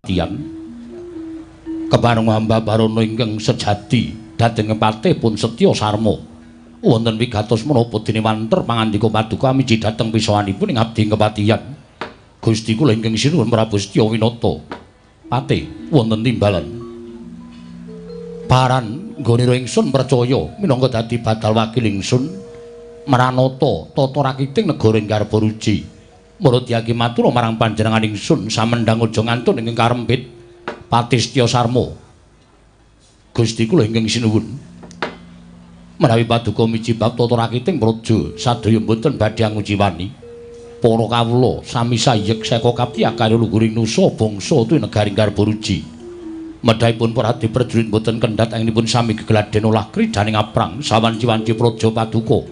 Dian kepareng hamba barono ingkang sejati dhateng patih pun setya sarma wonten wigatos menapa dene wanter pangandika paduka miji dhateng pisowanipun ing abdi kepatihan Gusti kula ingkang sinuwun Prabu Setya Winata patih wonten timbalan paran nggonira ingsun percaya minangka dadi badal wakil ingsun maranata tata rakiting negara ing garba ruci Murudyaki matur marang panjenengan ingsun samendhang aja ngantun ing karempit Patih Setya Sarma. Gusti kula ingkang sinuwun. Menawi paduka miji bab tata rakiting praja sadaya mboten badhe ngujiwani. Para kawula sami sayek saka kapiyakare luhuring nusa bangsa tu negaring garba ruci. Medhaipun para diperjurit mboten kendhat anginipun sami gegladen olah kridaning aprang sawanci-wanci praja paduka.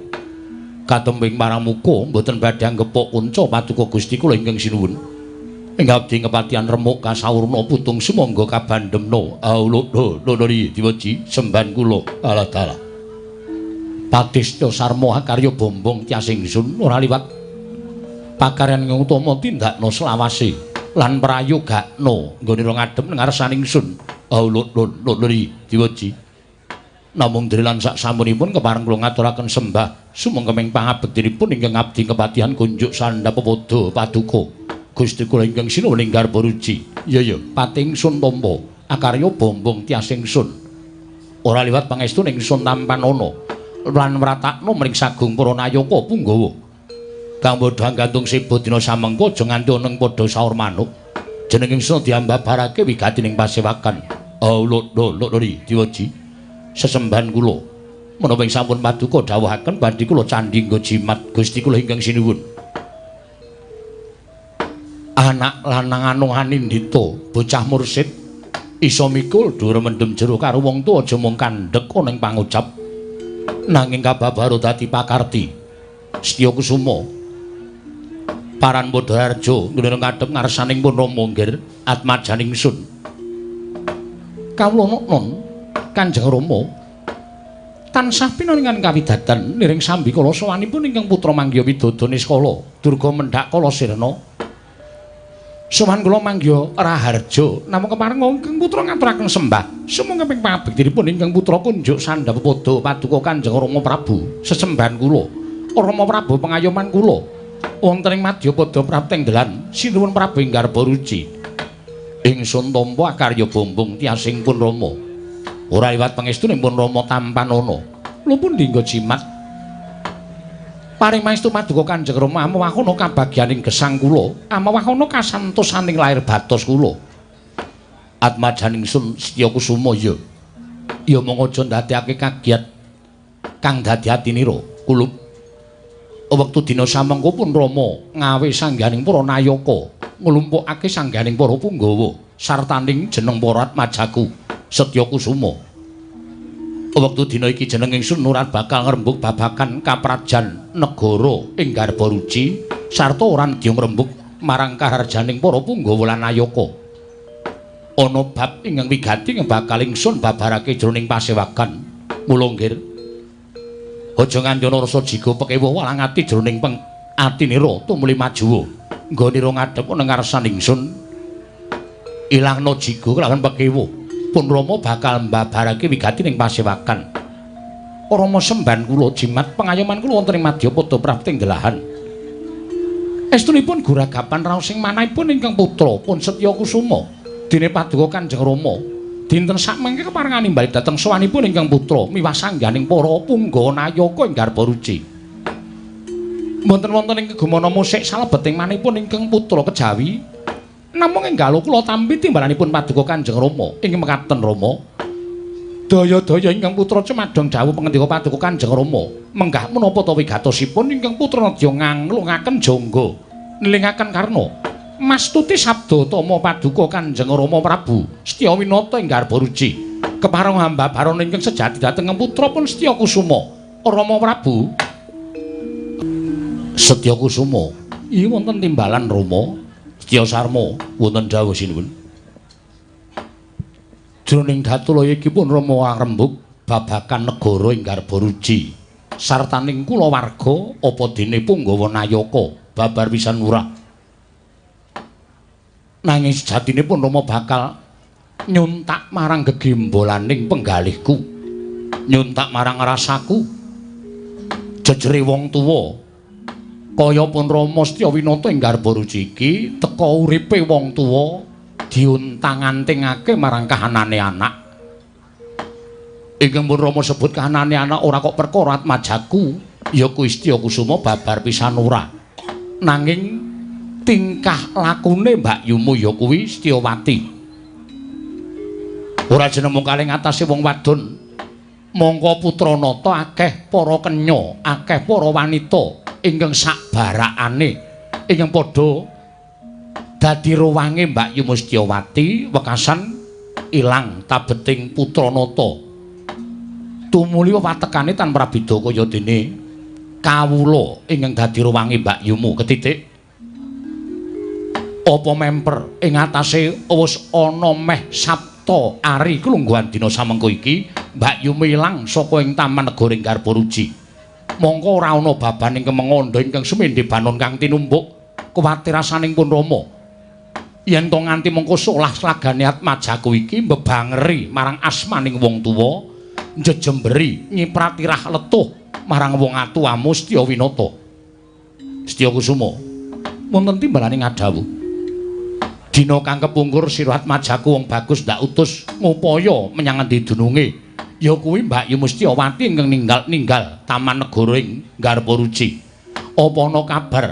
Katembing marang muka mboten badhe anggepok kunca paduka Gusti kula ingkang sinuwun. Ing abdi kepatihan remuk kasawurna putung sumangga kabandhemna. Lori diweji semban kula Allah. Patih Setya Sarma karya bombong tias ingsun ora liwat pakaryan ingkang utama tindakna selawase lan prayogakna nggonira ngadhep ning ngarsaning ingsun. Lori diweji namung drelan sak samunipun kepareng kula ngaturaken sembah sumangga ming pangabektinipun ingkang abdi kepatihan kunjuk sandhapada paduka Gusti kula ingkang sinuwun ing garba ruci. Ya Patih ingsun tampa akarya bombong tias ingsun ora liwat pangestu ingsun tampan ana lan mratakna mring sagung para nayaka Punggawa kang bodho gantung sibo dina samengko aja nganti ana ing padha saur manuk jeneng ingsun diambabarake wigatining pasewakan. Lori diweji sesembahan kula menapa ing sampun paduka dawuhaken badhe kula candhi nggo jimat Gusti kula ingkang sinuwun. Anak lanang anu anindita bocah mursid isa mikul dhuwur mendem jero karo wong tuwa aja mung kandhek ana ing pangucap nanging kababaro dadi pakarti. Setya Kusuma paran Padharjo nggone ngadhep ngarsaning pun Rama nggir atmajaning ingsun. Kawula non Kanjeng Rama tansah pinaringan kawidadan niring sambikala sawanipun ingkang putra manggya Widodha Niskala Durga Mendhak Kala Sirna. Sawan kula manggya Raharja namung kepareng ingkang putra ngaturaken sembah sumangga ping pangabektinipun ingkang putra kunjuk sandhapada paduka Kanjeng Rama Prabu. Sesembahan kula Rama Prabu pengayoman kula wonten ing Madyapada Prapteng Delan sinuwun Prabu ing garba ruci. Ingsun tampa akarya bombong tiasing pun Rama. Ora liwat pangestunipun Rama tampan ana. Lha pun dinggo jimat. Paring maestu paduka Kanjeng Rama amawahana kabagyaning gesang kula, amawahana kasantosaning lair batos kula. Atmajaning sun Setya Kusuma ya. Ya mung aja ndadekake kagiat kang dadi atinira kulup. Wektu dina samengko pun Rama ngawe sangganing para nayaka, nglumpukake sangganing para Punggawa sartaning jeneng para atmajaku Setya Kusuma. Wektu dina iki jeneng ingsun nurat bakal ngrembug babagan kaprajan negara ing garba ruci sarta ora nedya ngrembug marang kaharjaning para Punggawa lan nayaka. Ana bab ingkang wigati ing bakal ingsun babarake jroning pasewakan. Mula nggir aja nganti ana rasa jiga pekewo walang ati jroning atinira tumuli maju nggonira ngadhep ning ngarsaning ingsun. Ilangna jiga kelawan pekewo pun Rama bakal mbabarake wigati ning pasewakan. Rama semban kula jimat pengayoman kula wonten ing Madyapada Prapteng Delahan. Estunipun guragapan raos sing manahipun ingkang putra pun Setya Kusuma dene paduka Kanjeng Rama dinten sakmengke keparengan nimbali dhateng sawanipun ingkang putra miwah sangganing para Punggawa nayaka ing garba ruci. Mboten wonten ing kegumana musik salebeting manihipun ingkang putra kejawi namung enggal kula tampi timbalanipun paduka Kanjeng Rama ing mekaten Rama. Daya-daya ingkang putra cemadhong dawuh pangendika paduka Kanjeng Rama menggah menapa ta wigatosipun ingkang putra nedya nganglungaken jangga nelingaken karna mastuti sabda tama paduka Kanjeng Rama Prabu Setya Winata ing garba ruci kepareng hamba baron ingkang sejati dhateng putra pun Setya Kusuma Rama Prabu Setya Kusuma iki wonten timbalan Rama. Setya Sarma wonten dawuh sinuwun. Jroning datulaya iki pun Rama ngrembug babagan negara ing garba ruci sartaning kulawarga apa dene Punggawa nayaka babar pisan murah. Nanging sejatinipun Rama bakal nyuntak marang gegimbolaning penggalihku, nyuntak marang rasaku. Jejere wong tuwa kaya pun Rama Setya Winata ing Garbaruci iki teka uripe wong tuwa diuntang-antingake marang kahanane anak. Ingkang pun Rama sebut kahanane anak ora kok perkara Atmajaku, ya kuwi Setya Kusuma babar pisan ora. Nanging tingkah lakune Mbak Yumu ya kuwi Setyawati. Ora jeneng kaling atase wong wadon, mongko putra nata akeh para kenya, akeh para wanita ingkang sakbarakane ingkang padha dadi ruwange Mbak Yumu Setyawati wekasan ilang tabeting putra nata. Tumuli watekane tanpa beda kaya dene kawula ingkang dadi ruwange Mbak Yumu ketitik. Apa memper ing atase wis ana meh Sabta ari kelungguhan dina samengko iki Mbak Yumu ilang saka ing Taman Negara ing Garbaruci. Mongko ora ana baban ing kemengandha ingkang semendhe banon kang tinumbuk kuwatir rasaning pun Rama. Yen to nganti mengko solah slagane Atmajaku iki mbebangeri marang asmaning wong tuwa, njejemberi nyiprati rah letuh marang wong atuwamu Setya Winata. Setya Kusuma, wonten timbalane ngadawu. Dina kang kepungkur sira Atmajaku wong bagus ndak utus ngupaya menyang endi dununge. Ya kuwi Mbak Yumu Setyawati ingkang ninggal Taman Negara ing Garbaruci. Apa ana kabar?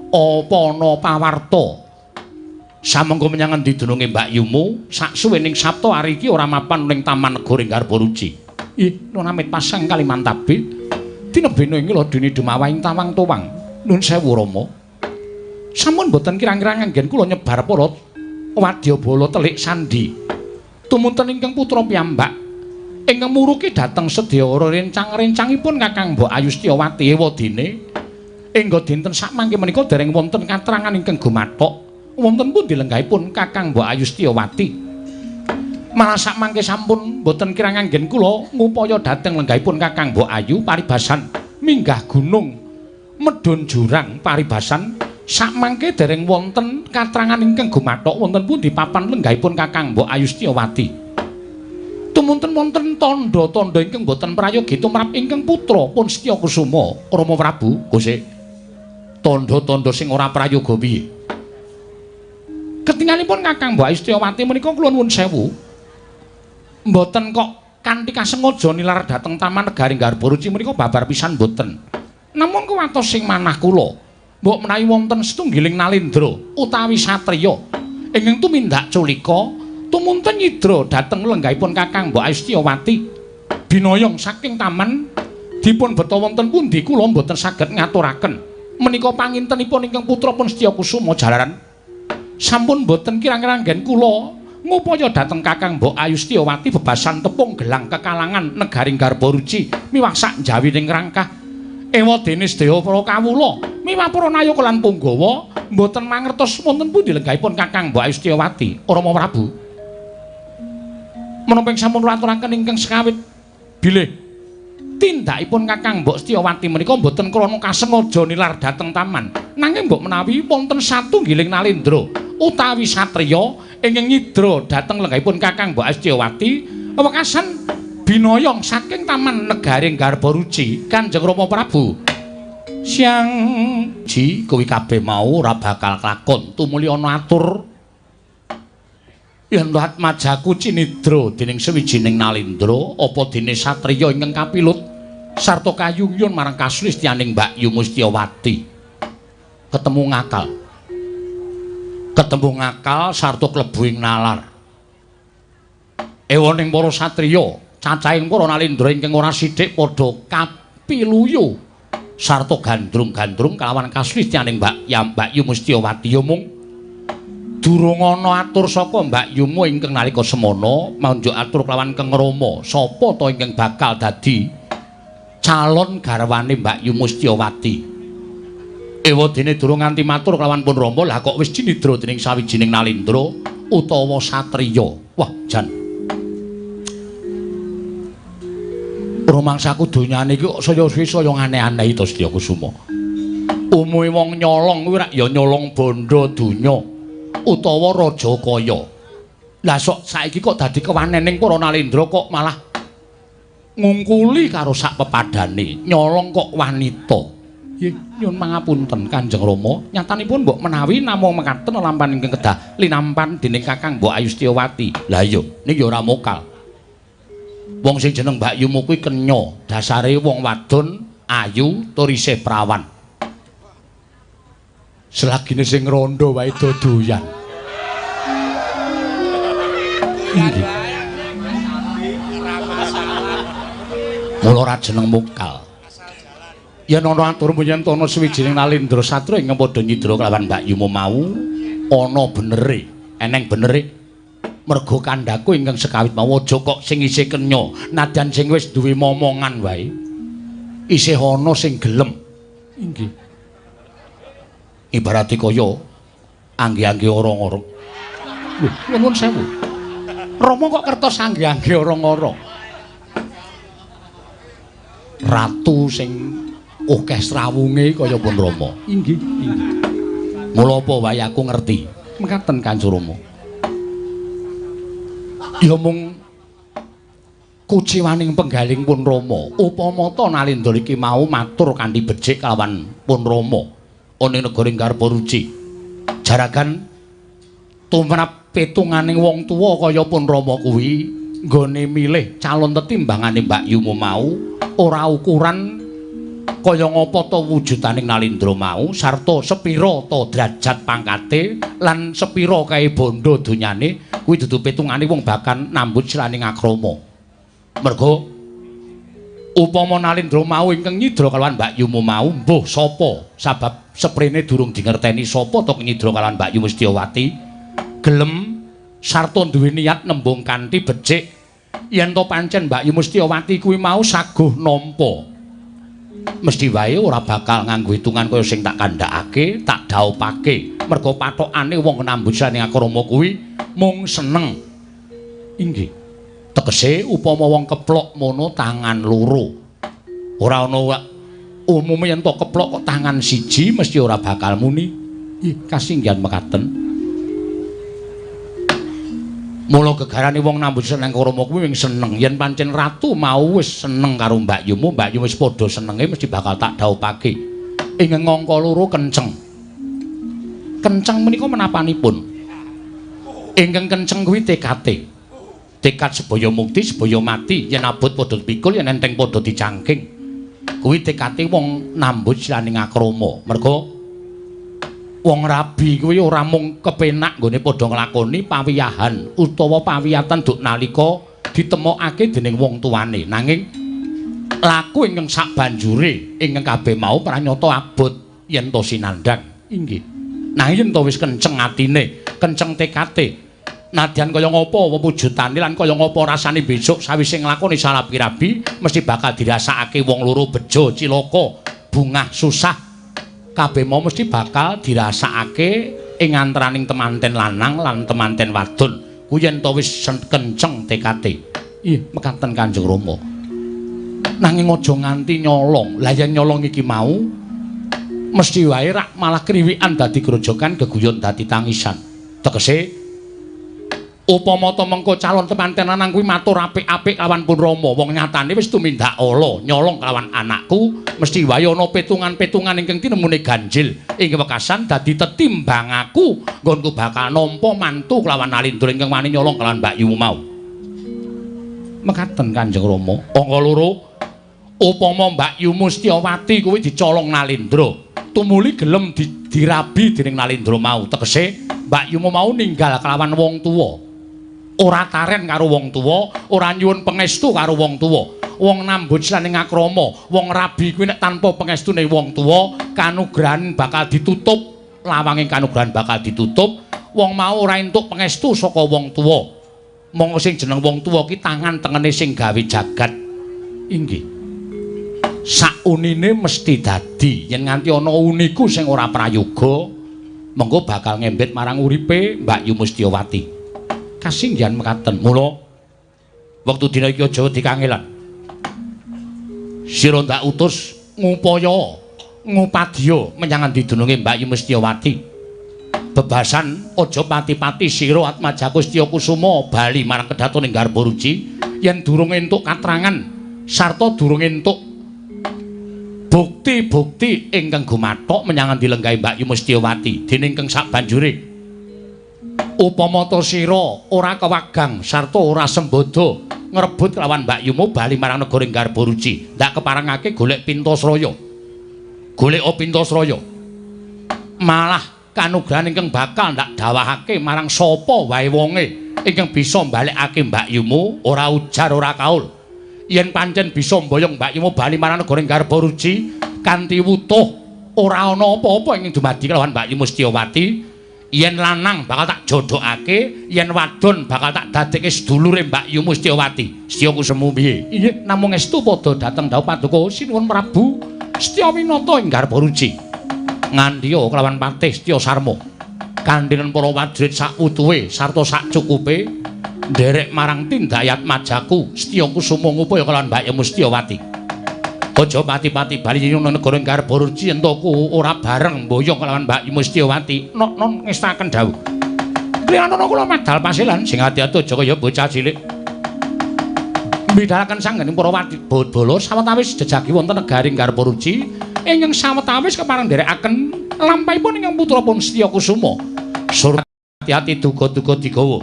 Apa ana pawarta? Samengko menyang endi dununge Mbak Yumu saksuwening Sabtu ari iki ora mapan ning Taman Negara ing Garbaruci. Ih, Nona Amit pasang Kalimantabe. Tinebena ing Ladini Dumawahing Tawang Towang. Nuwun sewu Rama. Sampun boten kirang-kirang anggen kula nyebar para wadyabala telik sandi. Tumunten ingkang putra piyambak ingkang muruki dhateng sedya rencang-rencangipun Kakang Mbok Ayu Setyawati ewadene engga dinten sakmangke menika dereng wonten katrangan ingkang gumathok. Wonten pundi lenggahipun Kakang Mbok Ayu Setyawati? Malah sakmangke sampun boten kirang anggen kula ngupaya dhateng lenggahipun Kakang Mbok Ayu paribasan minggah gunung medhun jurang paribasan. Sakmangke dereng wonten katrangan ingkang gumathok wonten pundi papan lenggahipun Kakang Mbok Ayu Setyawati. Tumunten wonten tandha-tandha ingkang boten prayogi tumrap ingkang putra pun Setya Kusuma Rama Prabu. Gusti, tandha-tandha sing ora prayoga piye? Ketingalipun Kakang Mbok Ayu Setyawati menika kula nuwun sewu. Mboten kok kanthi kasengaja nilar dhateng Taman Negara ing Garbaruci menika babar pisan mboten. Namung kuwatos sing manah kula mbok menawi wonten setunggiling nalendra utawi satriya ingkang tumindak culika tumunten nyidra dhateng lenggahipun Kakang Mbok Ayu Setyawati binayong saking taman dipun beta wonten pundi kula mboten saged ngaturaken menika pangintenipun ingkang putra pun Setya Kusuma jalaran sampun mboten kirang-kirang anggen kula ngupaya dhateng Kakang Mbok Ayu Setyawati bebasan tepung gelang kekalangan negaring Garbaruci miwah sak jawining rangkah ewadene sedaya para kawula miwah para nayaka lan punggawa mboten mangertos wonten pundi lenggahipun Kakang Mbok Ayu Setyawati Rama Prabu. Menapa sampun aturaken ingkang sekawit bilih tindakipun Kakang Mbok Setyawati menika mboten krana kasengaja nilar dhateng taman nanging mbok menawi wonten satunggiling nalendra utawi satriya ingkang nyidra dhateng lenggahipun Kakang Mbok Ayu Setyawati wekasan binayong saking Taman Negara ing Garbaruci Kanjeng Rama Prabu. Siang ji kuwi kabeh mau ora bakal kelakon tumuli ana atur yen Atmajaku cinidra dening sawijining nalendra apa dene satriya ingkang kapilut sarta kayungyon marang kasulistianing Mbak Yumu Setyawati. Ketemu ngakal sarta klebu ing nalar. Ewoning para satriya cacahing para nalendra ingkang ora sithik padha kapiluyu sarta gandrung-gandrung kalawan kasulistianing Mbak Yumu Setyawati. Ya mung durung ana atur saka Mbak Yumu ingkang nalika semana manjuk atur kelawan Kang Rama sapa ta ingkang bakal dadi calon garwane Mbak Yumu Setyawati. Ewadene durung nganti matur kelawan pun Rama lah kok wis cinidra dening sawijining nalendra utawa satriya. Wah, jan rumangsaku donyane iki kok saya aneh-aneh to Setya Kusuma. Umume wong nyolong kuwi rak ya nyolong bondo donya. utawa Raja Kaya. Lah sok saiki kok dadi kewanening para Nalendra kok malah ngungkuli karo sak pepadane, nyolong kok wanita. Nggih, nyuwun pangapunten Kanjeng Rama. Nyatanipun mbok menawi namung mekaten lampahan ingkang kedah linampan dening Kakang Mbok Ayu Setyawati. Lah iya, ning ya ora mokal. Wong sing jeneng Mbak Yumu kuwi kenya, dasare wong wadon ayu tur isih prawan. Selagine sing rondo wae dodoyan. Nggih. Mula ora jeneng mokal. Yen ana atur menyang ana sawijining Nalendra Satra ingkang padha nyidra kelawan Mbak Yumu mau, ana benere, eneng benere. Merga kandhaku ingkang sekawit mau aja kok sing isih kenya, nadyan sing wis duwe momongan wae. Isih ana sing gelem. Inggih. Ibarate kaya angge-angge ora-ora. Lho, nuwun sewu. Rama kok kertos angge-angge ora-ora. Ratu sing akeh srawunge kaya pun Rama. Inggih, inggih. Mula apa wae aku ngerti. Mekaten Kanjeng Rama. Ya mung kuciwaning penggaling pun Rama. Upama ta Nalendra iki mau matur kanthi becik kalawan pun Rama ana negaring Garparuci. Jaragan tumrap petunganing wong tuwa kaya pun Rama kuwi nggone milih calon tetimbangane Mbak Yumu mau ora ukuran kaya ngapa ta wujudaning Nalendra mau sarta sepira ta derajat pangkate lan sepira kae bondo donyane kuwi dudu petungane wong bakal nambut siraning akrama. Merga upama Nalendra mau ingkang nyidra kalawan Mbak Yumu mau mbuh sapa sabab seprene durung dingerteni sapa ta nyidra kalawan Mbak Yumu Setyawati gelem sarta duwe niat nembung kanthi becik yen to pancen Mbak Yumu Setyawati kuwi mau saguh nampa mesti wae ora bakal nganggo hitungan kaya sing tak kandhakake, tak dhaupake. Merga pathokane wong nambut sane akrama kuwi mung seneng. Inggih. Tegese upama wong keplok mono tangan loro. Ora ana umume yen to keplok kok tangan siji mesti ora bakal muni. Ih, kasinggihan mekaten. Mula gegarane wong nambut seneng krama kuwi wing seneng yen pancen ratu mau wis seneng karo Mbak Yumu wis padha senenge mesti bakal tak dhaupake. Ing ngangka loro kenceng. Kenceng menika menapanipun? Ingkang kenceng kuwi tekate. Tekad sebaya mukti, sebaya mati, yen abot padha pikul, yen enteng padha dicangking. Kuwi tekate wong nambut siraning akrama. Merga wong rabi kuwi ora mung kepenak nggone padha nglakoni pawiyahan utawa pawiyatan duk nalika ditemokake dening wong tuane nanging laku ingkang sabanjure ingkang kabeh mau pranyata abot yen to sinandhang. Inggih. Nah yen to wis kenceng atine, kenceng tekate, nadyan kaya ngapa wujudane lan kaya ngapa rasane besok sawise nglakoni salapirabi mesti bakal dirasakake wong loro bejo cilaka, bungah susah. Kabeh mau mesti bakal dirasakake ing antaraning temanten lanang lan temanten wadon. Kuwi yen to wis kenceng tekate. Ih, mekaten Kanjeng Rama. Nanging aja nganti nyolong. Lah yen nyolong iki mau mesti wae rak malah kriwikan dadi grojokan, geguyon dadi tangisan. Tegese upama ta mengko calon temanten lanang kuwi matur apik-apik kawan pun Rama, wong nyatane wis tumindak ala nyolong kelawan anakku, mesti wae ana petungan-petungan ingkang tinemune ganjil ing wekasan dadi tetimbang aku nggonku bakal nampa mantu kelawan Nalendra ingkang wani nyolong kelawan Mbak Yumu mau. Mekaten Kanjeng Rama. Angka loro, upama Mbak Yumu Setyawati kuwi dicolong Nalendra, tumuli gelem dirabi dening Nalendra mau, tegese Mbak Yumu mau ninggal kelawan wong tuwa. Ora taren karo wong tuwa, ora nyuwun pangestu karo wong tuwa. Wong nambut siraning akrama, wong rabi kuwi nek tanpa pangestune wong tuwa, kanugrahan bakal ditutup, lawanging kanugrahan bakal ditutup. Wong mau ora entuk pangestu saka wong tuwa. Monggo sing jeneng wong tuwa ki tangan tengene sing gawe jagat. Inggih. Saunine mesti dadi yen nganti ana uniku sing ora prayoga, mengko bakal ngembet marang uripe Mbak Yumu Setyawati. Kasinggihan mekaten. Mula wektu dina iki aja dikangelan. Sira ndak utus ngupaya ngupadya menyang endi dununge Mbak Yumu Setyawati. bebasan aja pati-pati sira Atmajaku Setya Kusuma bali marang kedatoning Garbaruci yen durung entuk katrangan sarta durung entuk bukti-bukti ingkang gumathok menyang dilenggahi Mbak Yu Mustyawati dening kang sabanjure upama to sira ora kewagang sarta ora sembodo ngrebut lawan Mbak Yumu bali marang negara Garbaruci ndak keparengake golek Pintasraya golek Pintasraya malah kanugrahan ingkang bakal ndak dawahake marang sapa wae wonge ingkang bisa mbalekake Mbak Yumu ora ujar ora kaul yen pancen bisa mboyong Mbak Yumu bali marang negara Garbaruci kanthi wutuh ora ana apa-apa ingkang dumadi kelawan Mbak Yu Mustyawati yen lanang bakal tak jodhokake yen wadon bakal tak dadekke sedulure Mbak Yu Mustyawati Setya Kusuma piye inggih namung estu padha dhateng dawuh Paduka Sinuwun Prabu Setyawinata ing Garbaruci ngandiya kelawan Patih Setya Sarma kandhenen para prajurit sak wutuhe sarta sak cukupe nderek marang tindayat Majaku Setya Kusuma ngupaya kelawan Mbak Yu Mustyawati aja pati-pati bali nyuwun negara Garbaruci entoku ora bareng mboyong kelawan Mbak Yu Mustyawati non ngestaken dawuh priyantuna kula medal pasilan sing ati-ati aja kaya bocah cilik midhalaken sanggening para wadya sawetawis jejagi wonten negaring Garbaruci ingkang sawetawis kepareng nderekaken lampahipun ingkang putrapun Setya Kusuma sur ati-ati duga-duga digawa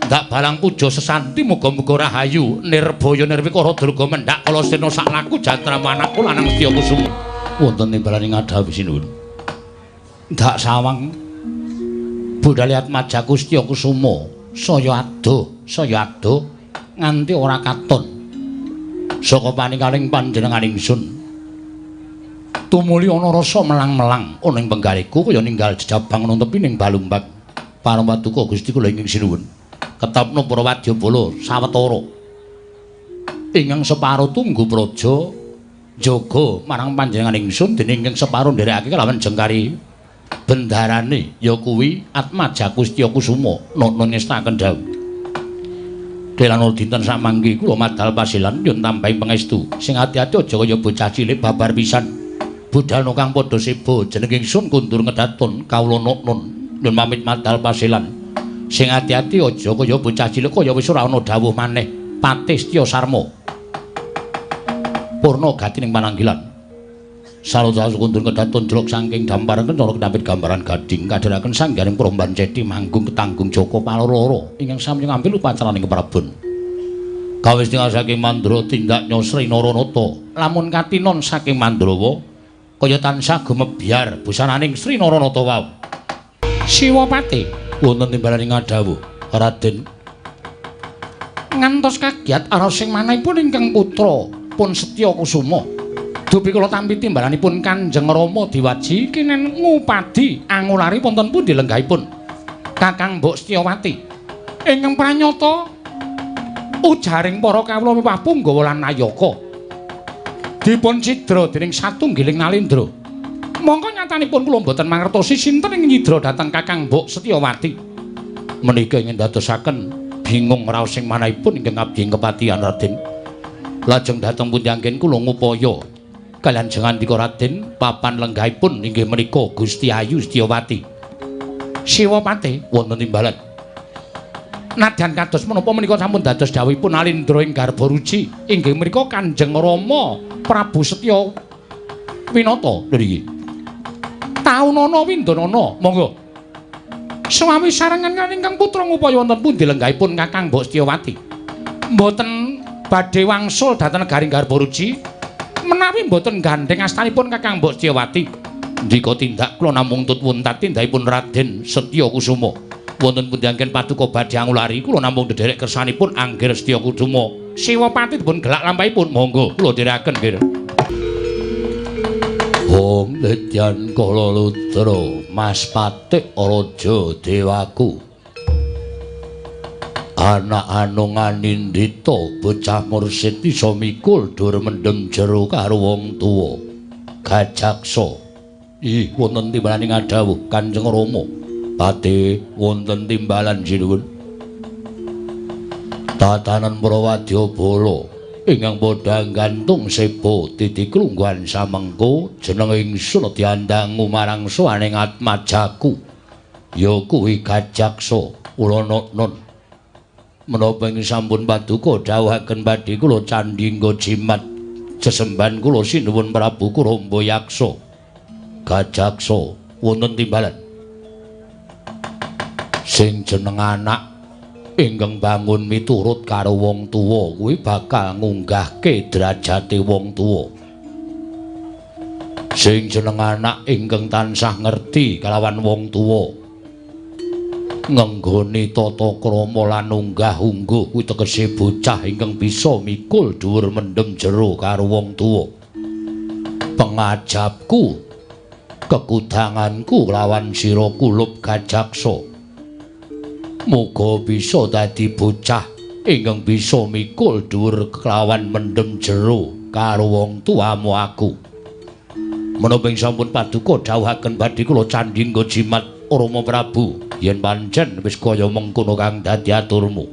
ndak balang puja sesanti muga-muga rahayu nirbaya nirwikara durga mendhak kala sena sak laku jantramu anakku lanang Setya Kusuma wonten timbalaning adhawi sinuwun ndak sawang budhale Atmajaku Setya Kusuma saya adoh nganti ora katon saka paninggaling panjenengan ingsun tumuli ana rasa melang-melang ana ing penggaliku kaya ninggal jejabang nuntepi ning balumbak Paramatuka Gusti kula ingkang sinuwun ketapna para wadyabala sawetara ingkang separo tunggu praja jaga marang panjenengan ingsun dene ingkang separo nderekake kelawan jengkari bendarane ya kuwi Atmajaku Setya Kusuma non ngestaken dawuh Delanul dinten samangke kula madal pasilan yen tambahi pangestu sing ati-ati aja kaya bocah cilik babar pisan budal kang padha seba jeneng ingsun kundur ngedaton kawula nun yen pamit madal pasilan sing ati-ati aja kaya bocah cilik kaya wis ora ana dawuh maneh Patih Setya Sarma purna gati ning pananggilan Saludha kundur kedaton jeluk saking damparan kencana kedampit gambaran gading kadharaken sanggaring Promban Ceti manggung ketanggung Joko paloro ingkang sami ngambil upacaraning keprabon. Kawis tinggal saking Mandra tindak Nyosri Naranata lamun katinon saking Mandrawa kaya tansah gumebyar busananing Sri Naranata wau. Siwapati wonten timbalaning adhawuh Raden ngantos kagiat ara sing manahipun ingkang putra pun Setya Kusuma dupi kula tampi timbalanipun Kanjeng Rama diwaji kinen ngupadi angulari wonten pundi lenggahipun Kakang Mbok Setyawati ingkang pranyata ujaring para kawula miwah Punggawa lan Nayaka dipun cidra dening satunggiling nalindra mongko nyatanipun kula mboten mangertosi sinten ing nyidra dhateng Kakang Mbok Setyawati menika ingin dadosaken bingung raos sing manahipun ingkang abdi kepatihan Raden lajeng dhateng pundi anggen kula ngupaya kalian jangan dika Raden papan lenggahipun inggih menika Gusti Ayu Setyawati Siwapati wonten timbalan nadyan kados menapa menika sampun dados dawuhipun Alindra ing Garbaruci inggih menika Kanjeng Rama Prabu Setyawinata niki taunana windanana monggo swawi sarengan ingkang putra ngupaya wonten pundi lenggahipun Kakang Mbok Setyawati mboten badhe wangsul dhateng negaring Garbaruci menawi mboten gandeng astanipun Kakang Mbok Setyawati ndika tindak kula namung tutwun tindakipun Raden Setya Kusuma wonten pundi anggen paduka badhe angulari kula namung ndederek kersanipun Angger Setya Kusuma Siwapati dipun gelak lampahipun monggo kula dherekaken nggih Om Ledyan Kala Lutra Mas Patih Raja Dewaku anak anungan Indita bocah mursid isa mikul dur mendem jero karo wong tuwa gajaksa wonten timbalaning adhawuh Kanjeng Rama Patih wonten timbalan sinuwun tatanan para wadyabala ingkang padha gantung seba titi klungguhan samengko jeneng ingsun diandangu marang sawaning Atmajaku Ya kuwi Gajaksa, kula nun. Menapa ing sampun paduka dawuhaken badhe kula candhingga jimat sesembahan kula sinuwun Prabu Kurambayaksa. Gajaksa wonten timbalan. Sing jeneng anak ingkang bangun miturut karo wong tuwa kuwi bakal ngunggahke derajate wong tuwa. Sing jeneng anak ingkang tansah ngerti kalawan wong tuwa ngenggoni tata krama lan unggah-ungguh kuwi tegese bocah ingkang bisa mikul dhuwur mendem jero karo wong tuwa. Pengajapku, kekudanganku lawan sira Kulup Gajaksa. Muga bisa dadi bocah ingkang bisa mikul dhuwur kelawan mendem jero karo wong tuamu aku. Menapa ing sampun paduka dawuhaken badhe kula candhingga jimat Rama Prabu, yen pancen wis kaya mengkono kang dadi aturmu.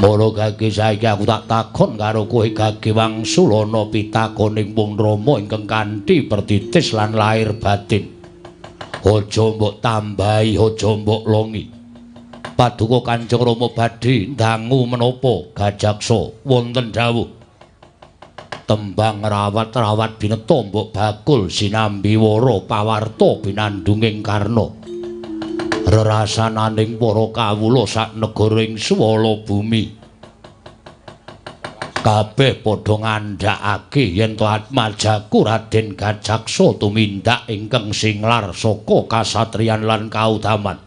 Mula gage saiki aku tak takon karo kowe Gage Wangsulana pitakoning Wong Rama ingkang kanthi pertitis lan lahir batin. Aja mbok tambahi, aja mbok longi. Paduka Kanjeng Rama badhe ndangu menapa Gajaksa wonten dawuh. Tembang rawat-rawat bineta mbok bakul sinambi wara pawarta binandunging Karna. Rerasananing para kawula sak negaring swala bumi. Kabeh padha ngandhakake yen to Atmajaku Raden Gajaksa tumindak ingkang singlar saka kasatriyan lan kautaman.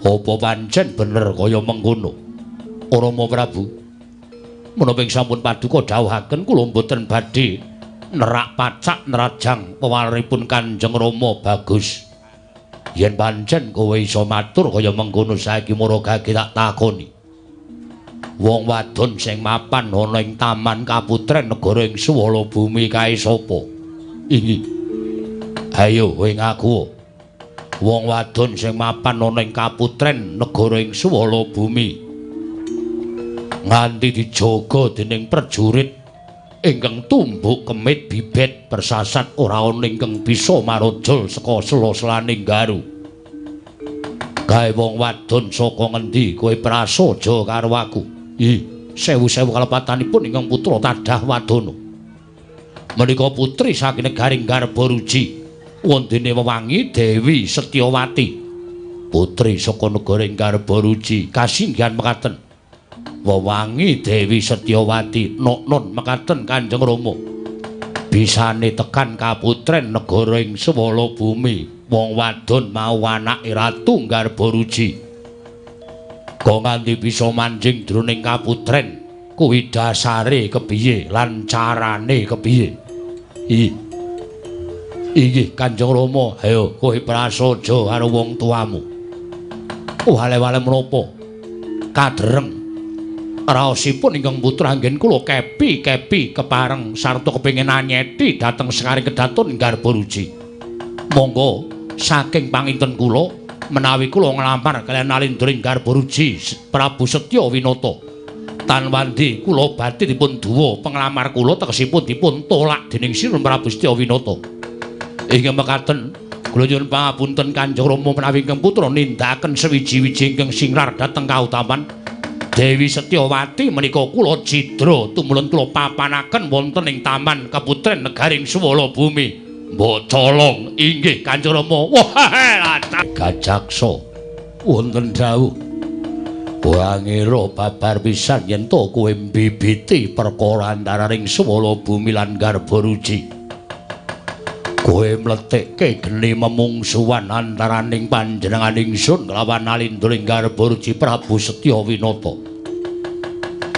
Apa pancen bener kaya mengkono? Rama Prabu, menapa ing sampun paduka dawuhaken kula mboten badhe nerak pacak nerajang pewaleripun Kanjeng Rama bagus. Yen pancen kowe iso matur kaya mengkono saiki mara Gage tak takoni. Wong wadon sing mapan ana ing taman kaputren negara ing swala bumi kae sapa? Inggih. Ayo kowe ngaku. Wong wadon sing mapan ana ing kaputren negara ing swala bumi nganti dijaga dening prajurit ingkang tumbuk kemit bibet persasat ora ana ingkang bisa marojol saka sela-selaning garu. Gawe wong wadon saka ngendi kowe prasaja karo aku? Sewu-sewu kalepatanipun ingkang putra Tadah Wadana. Menika putri saking negaring Garbaruji, wondene wewangi Dewi Setyawati. Putri saka negaring Garbaruji kasinggihan mekaten. Wewangi Dewi Setyawati nun mekaten Kanjeng Rama. Bisane tekan kaputren negara ing swala bumi, wong wadon mau anake Ratu Garbaruji. Kok nganti bisa manjing jroning kaputren, kuwi dasare kepiye lan carane kepiye? Inggih Kanjeng Rama, ayo kowe prasaja karo wong tuamu. Wale-wale menapa? Kadreng raosipun ingkang putra anggen kula kepi-kepi kepareng sarta kepengin anyeti dhateng Sekaring Kedaton Garbaruji. Monggo saking panginten kula menawi kula nglampar kaliyan Nalindring Garbaruji Prabu Setyawinata. Tanwandi kula badhe dipun duwa penglamar kula tegesipun dipun tolak dening Sinten Prabu Setyawinata. Inggih mekaten kula nyuwun pangapunten Kanjeng Rama menawi ingkang putra nindakaken sewiji-wiji ingkang singrar dhateng kautaman Dewi Setyawati menika kula cidra tumulun kula papanaken wonten ing taman kaputren negaring swala bumi. Mbok colong inggih Kanjeng Rama. Wah, Gajaksa wonten dawuh. Wangira babar pisan yen to kowe mbibiti perkara antaraning swala bumi lan Garbaruji. Kowe mletikke geni memungsuhan antaraning panjenengan ingsun kelawan Nalindring Garbaruji Prabu Setyawinata.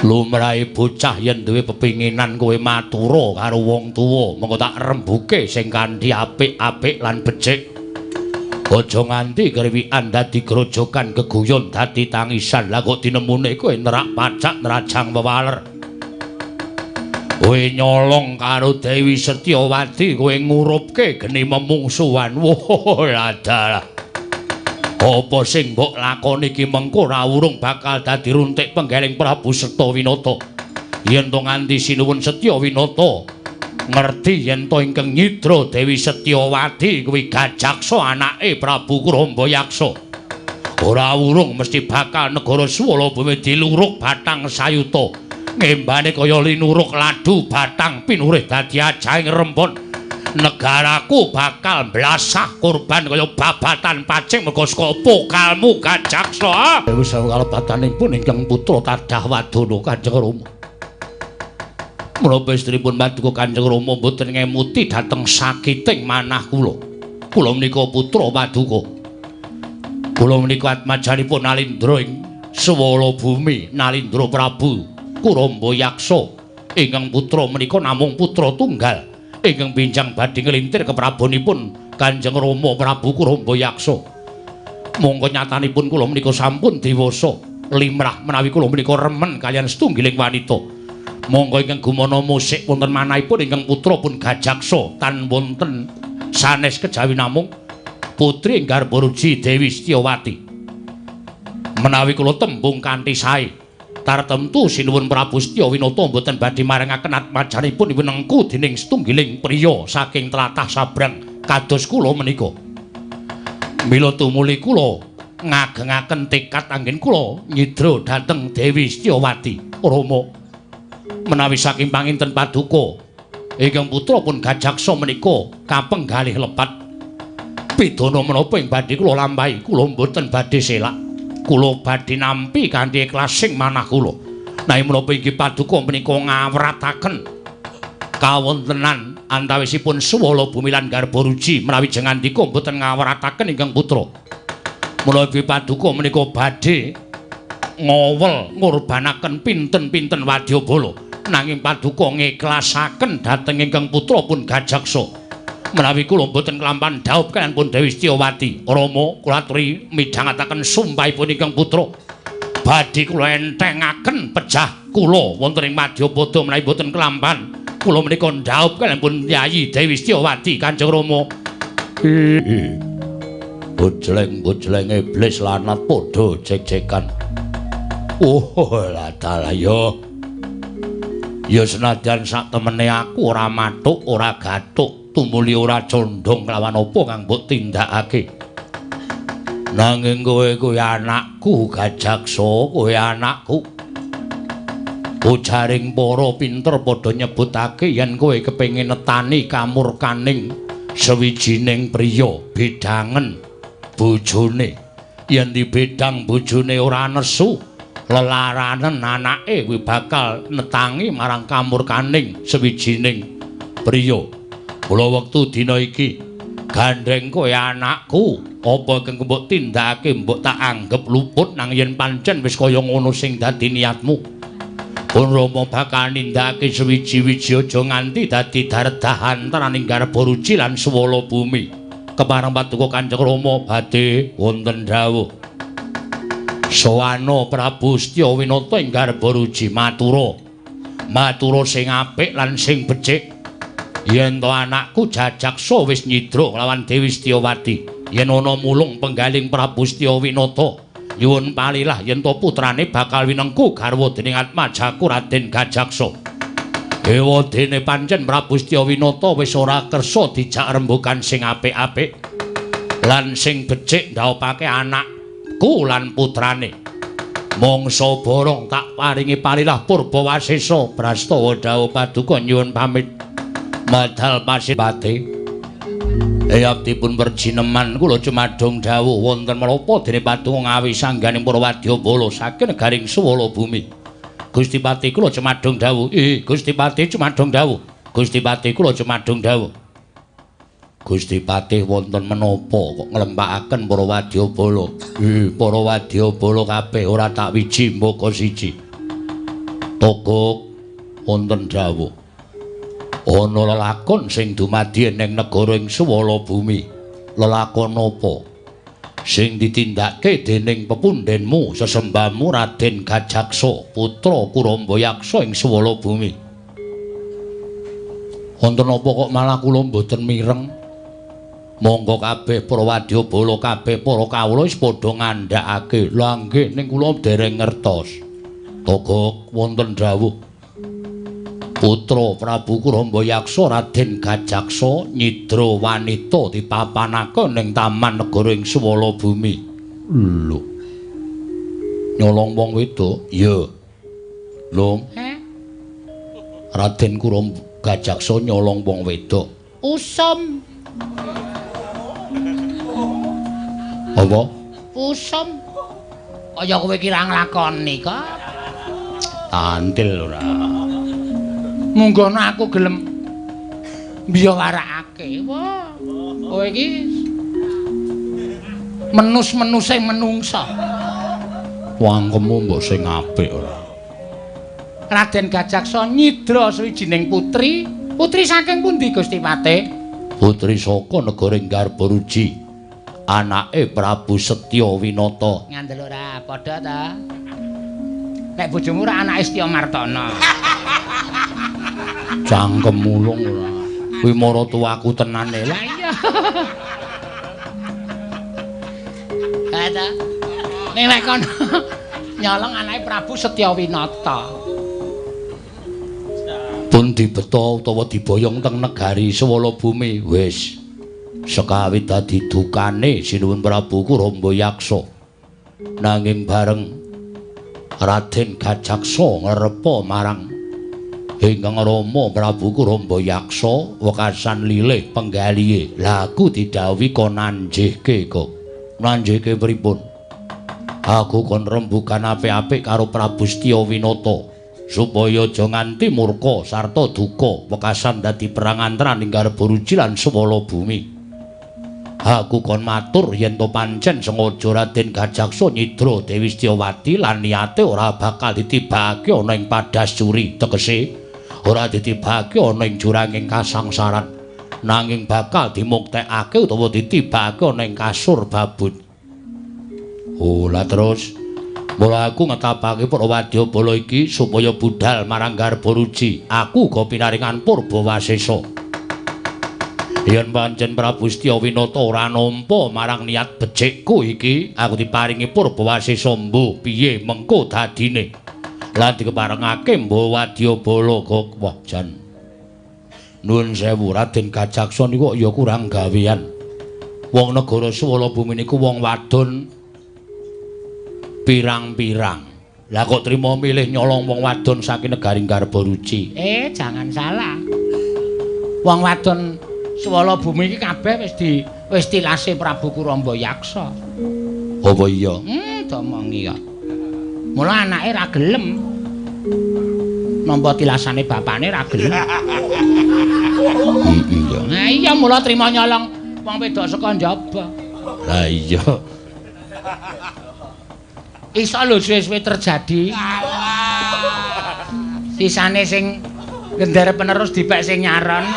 Lumrahe bocah yen duwe pepinginan kowe matura karo wong tuwa, mengko tak rembuke sing kanthi apik-apik lan becik. Aja nganti kriwikan dadi grojogan geguyon dadi tangisan. Lah kok dinemune kowe nerak pacak nerajang wewaler. Kowe nyolong karo Dewi Setyawati, kowe ngurupke geni memungsuhan. Wah, ladalah. Apa sing mbok lakoni iki mengko ora urung bakal dadi runtik penggaling Prabu Setyawinata. Yen to nganti sinuwun Setyawinata ngerti yen to ingkang nyidra Dewi Setyawati kuwi Gajaksa anake Prabu Kurambayaksa. Ora urung mesti bakal negara Swala Bumi diluruk Bathang Sayuta. Ngembane kaya linuruk ladu Bathang pinurih dadi ajahing rempon. Negaraku bakal blasah korban kaya babatan pacing merga saka pokalmu Gajaksa. Dewi kalebataning ingkang putra Tadah Wadana Kanjeng Rama. Menapa istripun Paduka Kanjeng Rama boten ngemuti dhateng sakiting manah kula. Kula menika putra Paduka. Kula menika atmajanipun Nalindra ing Swala Bumi, Nalindra Prabu Kurambayaksa. Ingkang putra menika namung putra tunggal ingkang pinjang badhe nglintir keprabonipun Kanjeng Rama Prabu Kurambayaksa. Monggo nyatanipun kula menika sampun dewasa, limrah menawi kula menika remen kaliyan setunggiling wanita. Monggo ingkang gumana musik wonten manahipun ingkang putra pun Gajaksa tan wonten sanes kejawi namung putri Garbaruji Dewi Setyawati. Menawi kula tembung kanthi sae tartemtu sinuwun Prabu Setyawinata mboten badhe marengaken atmajanipun winengku dening setunggiling priya saking tlatah sabrang kados kula menika. Mila tumuli kula ngagengaken tekad anggen kula nyidra dhateng Dewi Setyawati. Rama menawi saking panginten Paduka ingkang putra pun Gajaksa menika kapenggalih lepat pidana menapa ing badhe kula lampahi, kula mboten badhe selak. Kula badhe nampi kanthi ikhlasing manah kula. Nanging menapa inggih Paduka menika ngawrataken kawontenan antawisipun Swala Bumi lan Garbaruji menawi jengandika mboten ngawrataken ingkang putra. Mula inggih Paduka menika badhe ngowel ngurbanaken pinten-pinten wadyabala. Nanging Paduka ngiklasaken dhateng ingkang putra pun Gajaksa. Menawi kula mboten kelampahan dhaup kaliyan pun Dewi Setyawati, Rama kula aturi midhangetaken sumpahipun ingkang putra. Badhe kula entengaken pejah kula wonten ing Madyapada menawi mboten kelampahan kula menika dhaup kaliyan pun Yayi Dewi Setyawati Kanjeng Rama. Bojleng-bojleng iblis lanat padha jek-jekan. Oh, la dalah ya senadyan sak temene aku ora mathuk, ora gathuk. Tumuli ora condong kelawan apa kang mbok tindakake. Nanging kowe anakku Gajaksa, kowe anakku. Ujaring para pinter padha nyebutake yen kowe kepengin netani kamurkaning sawijining priya bedangen bojone. Yen dibedang bojone ora nesu, lelaranen anake kuwi bakal netangi marang kamurkaning sawijining priya. Mula wektu dina iki gandeng kowe anakku, apa kang mbok tindakake mbok tak anggep luput nang yen pancen wis kaya ngono sing dadi niatmu. Pun Rama bakal nindakake sewiji-wiji aja nganti dadi daredahan antaraning Garbaruji lan Swala Bumi. Kepareng Paduka Kanjeng Rama badhe wonten dawuh. Sawana Prabu Setyawinata ing Garbaruji matura. Matura sing apik lan sing becik. Yen to anakku Gajaksa wis nyidra lawan Dewi Setyawati, yen ana mulung penggaling Prabu Setyawinata, nyuwun palilah yen to putrane bakal winengku garwa dening atmajaku Raden Gajaksa. Ewadene pancen Prabu Setyawinata wis ora kersa dijak rembugan sing apik-apik lan sing becik ndhaupake anakku lan putrane. Mangsa borong tak paringi palilah Purbawasesa prastawa dawuh Paduka nyuwun pamit. Madal Pasipati. Eyaptipun perjineman kula cumadung dawuh wonten menapa dene Paduka ngawi sangganing para wadyabala saking negaring Swala Bumi. Gusti Pati kula cumadung dawuh. Gusti Pati cumadung dawuh. Gusti Pati kula cumadung dawuh. Gusti Pati wonten menapa kok nglempakaken para wadyabala? Para wadyabala kabeh ora tak wiji mbaka siji. Togok wonten dawuh. Ana lelakon sing dumadi ning negara ing Swala Bumi. Lelakon apa? Sing ditindakake dening pepundhenmu sesembahmu Raden Gajaksa, putra Kurambayaksa ing Swala Bumi. Wonten apa kok malah kula mboten mireng? Monggo kabeh para wadyabala, kabeh para kawula wis padha ngandhakake. Lha nggih ning kula dereng ngertos. Togok wonten dawuh. Putra Prabu Kurambayaksa Raden Gajaksa nyidra wanita dipapanake ning taman negara ing Swala Bumi. Lho. Nyolong wong wedok? Ya. Lho. Raden Gajaksa nyolong wong wedok. Usum. Apa? Usum. Kaya kowe ki ra nglakoni kok. Tantil ora. Munggono aku gelem mbiyawarakake. Wah. Kowe iki menus-menuse menungsa. Wangkemu mbok sing apik ora. Raden Gajaksa nyidra sawijining putri. Putri saking pundi Gusti Patih? Putri saka negara Garbaruji. Anake Prabu Setyawinata. Ngandel ora padha ta? Nek bojomu ora anake Setya Martana. Cangkem mulung ora. Kuwi maratuwaku tenan e. Lah iya. Ada. Ning lek kono nyolong anake Prabu Setyawinata. Pun dibeta utawa diboyong teng negari Swala Bumi wis sekawit dadi dukane Sinuwun Prabu Kurambayaksa. Nanging bareng Raden Gajaksa ngrepa marang Ingkang Rama Prabu Kurambayaksa wekasan lilih penggalihe. Lah aku didhawuhi kon nanjihke kok. Nanjihke pripun? Aku kon rembugan apik-apik karo Prabu Setyawinata. Supaya aja nganti murka sarta duka wekasan dadi perang antaraning Garbaruji lan Swala Bumi. Aku kon matur yen to pancen sengaja Raden Gajaksa nyidra Dewi Setyawati lan niyate ora bakal ditibake ana ing Padasuri, tegese ora ditibake ana ing juranging kasangsaran, nanging bakal dimuktekake utawa ditibake ana ing kasur babut. Oh, lah terus mula aku ngetapake para wadyabala iki supaya budhal marang Garbaruji. Aku uga pinaringan Purbawasesa. Yen pancen Prabu Setyawinata ora nampa marang niat becikku iki, aku diparingi Purbawasesa mbuh piye mengko dadine. Lan dikeparengake mbuh wadyabala kok wah jan. Nuwun sewu Raden Gajaksa niku ya kurang gawean. Wong negara Swala Bumi niku wong wadon pirang-pirang. Lah kok trimo milih nyolong wong wadon saking negari Garbaruji. Jangan salah. Wong wadon Swala Bumi iki kabeh wis tilase Prabu Kurambayaksa. Apa iya? Domongi ya. Mula anake ra gelem. Nampa tilasane bapane ra gelem. Iya. Nah iya mula trimo nyolong wong wedok saka njaba. Lah iya. Iso lho suwe-suwe terjadi. Sisane sing gendere penerus dipek sing nyaron.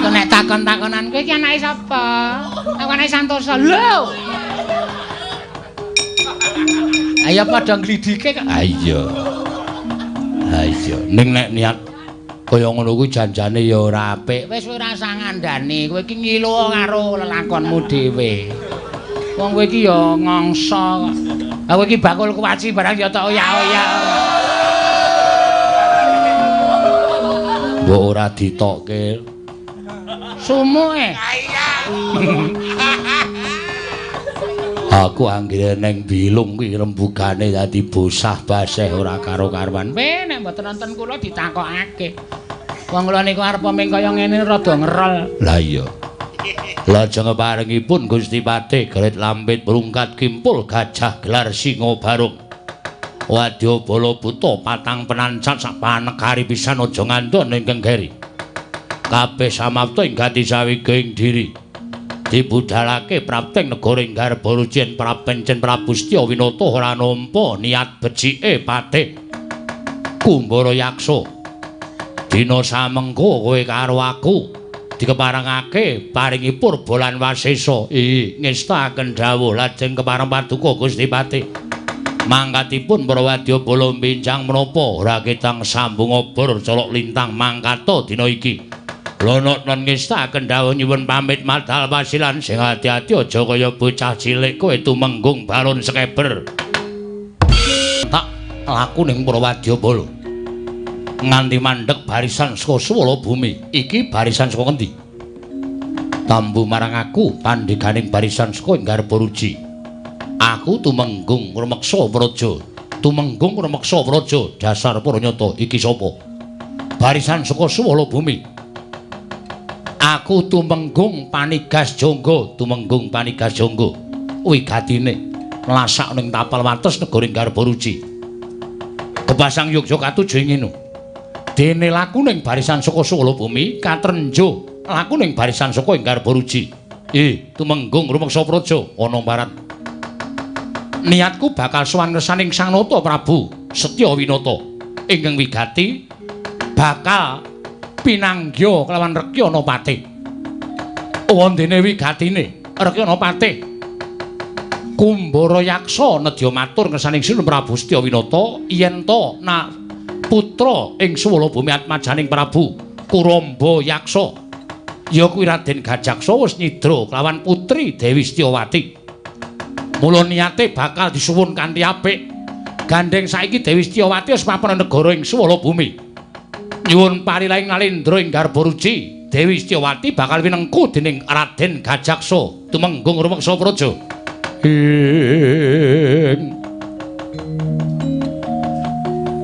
Nek takon-takonan kowe iki anake sapa? Aku anake Santosa. Lho. Ayo padha nglidike kok. Ha iya. Ha iya. Ning nek niat kaya ngono kuwi janjane ya ora apik. Wis ora usah ngandani, kowe iki ngilu karo lelakonmu dhewe. Wong kowe iki ya ngangsa. Ha kowe iki bakul kuwaci barang ya tok oyak-oyak. Mbok ora ditokke. Sumuke. Aku anggere ning bilung kuwi rembugane dadi bosah baseh ora karo-karuan. Nek mboten nonton kula ditakokake. Wong kula niku arep ming kaya ngene rada ngerol. Lah iya. Lajeng paringipun Gusti Patih Gret Lampit Brungkat Kimpul Gajah Gelar Singa Barung. Wadyabala buta patang penancat sak panegari pisan aja ngandhon ing kenggeri. Kabeh samapta ing gati sawiging diri. Dibudhalake prapting negara ing Garbaruji prapencen Prabu Setyawinata ora nampa niat becike Patih Kumbarayaksa. Dina samengko kowe karo aku dikeparengake paringi purba lan wasesa. Ngestaken dawuh lajeng kepareng paduka Gusti Patih. Mangkatipun para wadyabala mbenjang menapa ora ketang sambung obor colok lintang mangkata dina iki. Lonot lan ngestaken dawuh nyuwun pamit madhal wasilan sing ati-ati aja kaya bocah cilik kowe tumenggung balon skeber. laku ning para wadyabala. Nganti mandheg barisan saka swala bumi. Iki barisan saka ngendi? Tambu marang aku pandheganing barisan saka Enggar Boruji. Aku tumenggung Rumeksa Praja. Tumenggung Rumeksa Praja, dasar para nyata iki sapa? Barisan saka swala bumi. Aku tumenggung Panigas Jangga, tumenggung Panigas Jangga. Wigatine mlasak ning tapal wates negara Enggar Boruji. Kebasang Yogyakarta jenginu. Dene laku ning barisan saka swala bumi katrenjo laku ning barisan saka Enggar Boruji. Tumenggung Rumeksa Praja ana barat. Niatku bakal sowan ngersaning Sang Nata Prabu Setyawinata ingkang wigati bakal pinanggya kelawan Rekyana Patih. Wondene wigatine Rekyana Patih Kumbara Yaksa nedya matur ngersaning Sri Prabu Setyawinata yen to putra ing swala bumi atmajaning Prabu Kuramba Yaksa ya kuwi Raden Gajaksa wis nyidra kelawan putri Dewi Setyawati. Mula niate bakal disuwun kanthi apik. Gandeng saiki Dewi Setyawati wis mapan negara ing swala bumi. Nyuwun parilahing Nalendra Enggar Boruji, Dewi Setyawati bakal winengku dening Raden Gajaksa tumenggung Rumeksa Praja.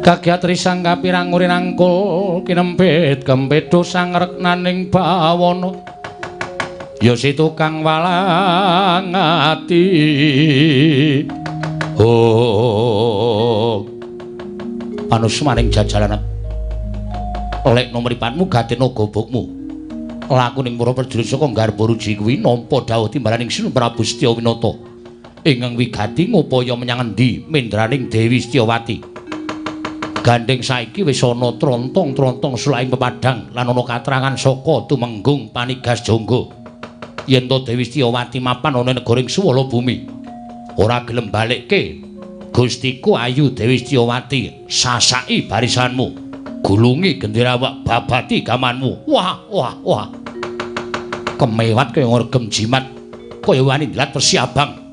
Kagyatri sang kapirang uri nangkul kinempit kempedho sang reknaning bawana. Ya si tukang walang ati. Panusmaning jajalanan. Lek nomripanmu gatena gobokmu. Laku ning para prajurit saka Enggar Boruji kuwi nampa dawuh timbalaning Sri Prabu Setyawinata. Ingkang wigati ngupaya menyang endi mendraning Dewi Setyawati. Gandeng saiki wis ana trontong-trontong sulaing pepadang lan ana katrangan saka tumenggung Panigas Jangga. Yen to Dewi Setyawati mapan ana negara ing swala bumi ora gelem balikke Gustiku ayu Dewi Setyawati sasaki barisanmu gulungi gendera babati gamanmu. Wah kemewat kaya ngregem jimat kaya wani dilat Persi Abang.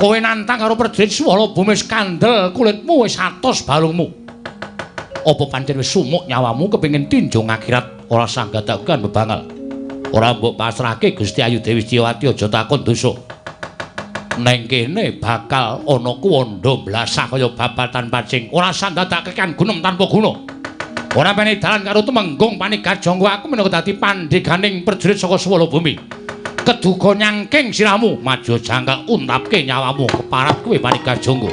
Kowe nantang karo prajurit swala bumi wis kandel kulitmu wis atos balungmu. Apa pancen wis sumuk nyawamu kepengin tinjung akhirat ora sanggadakan bebangal. Ora mbok pasrahke Gusti Ayu Dewi Setyawati aja takon dosa. Neng kene bakal ana kuwanda blasah kaya babatan pacing, ora sandadake kan gunem tanpa guna. Ora pene dalan karo tumenggung Panigas Jangga aku minangka dadi pandheganing prajurit saka swala bumi. Keduga nyangking sirahmu, maju jangkal untapke nyawamu keparat kowe Panigas Jangga.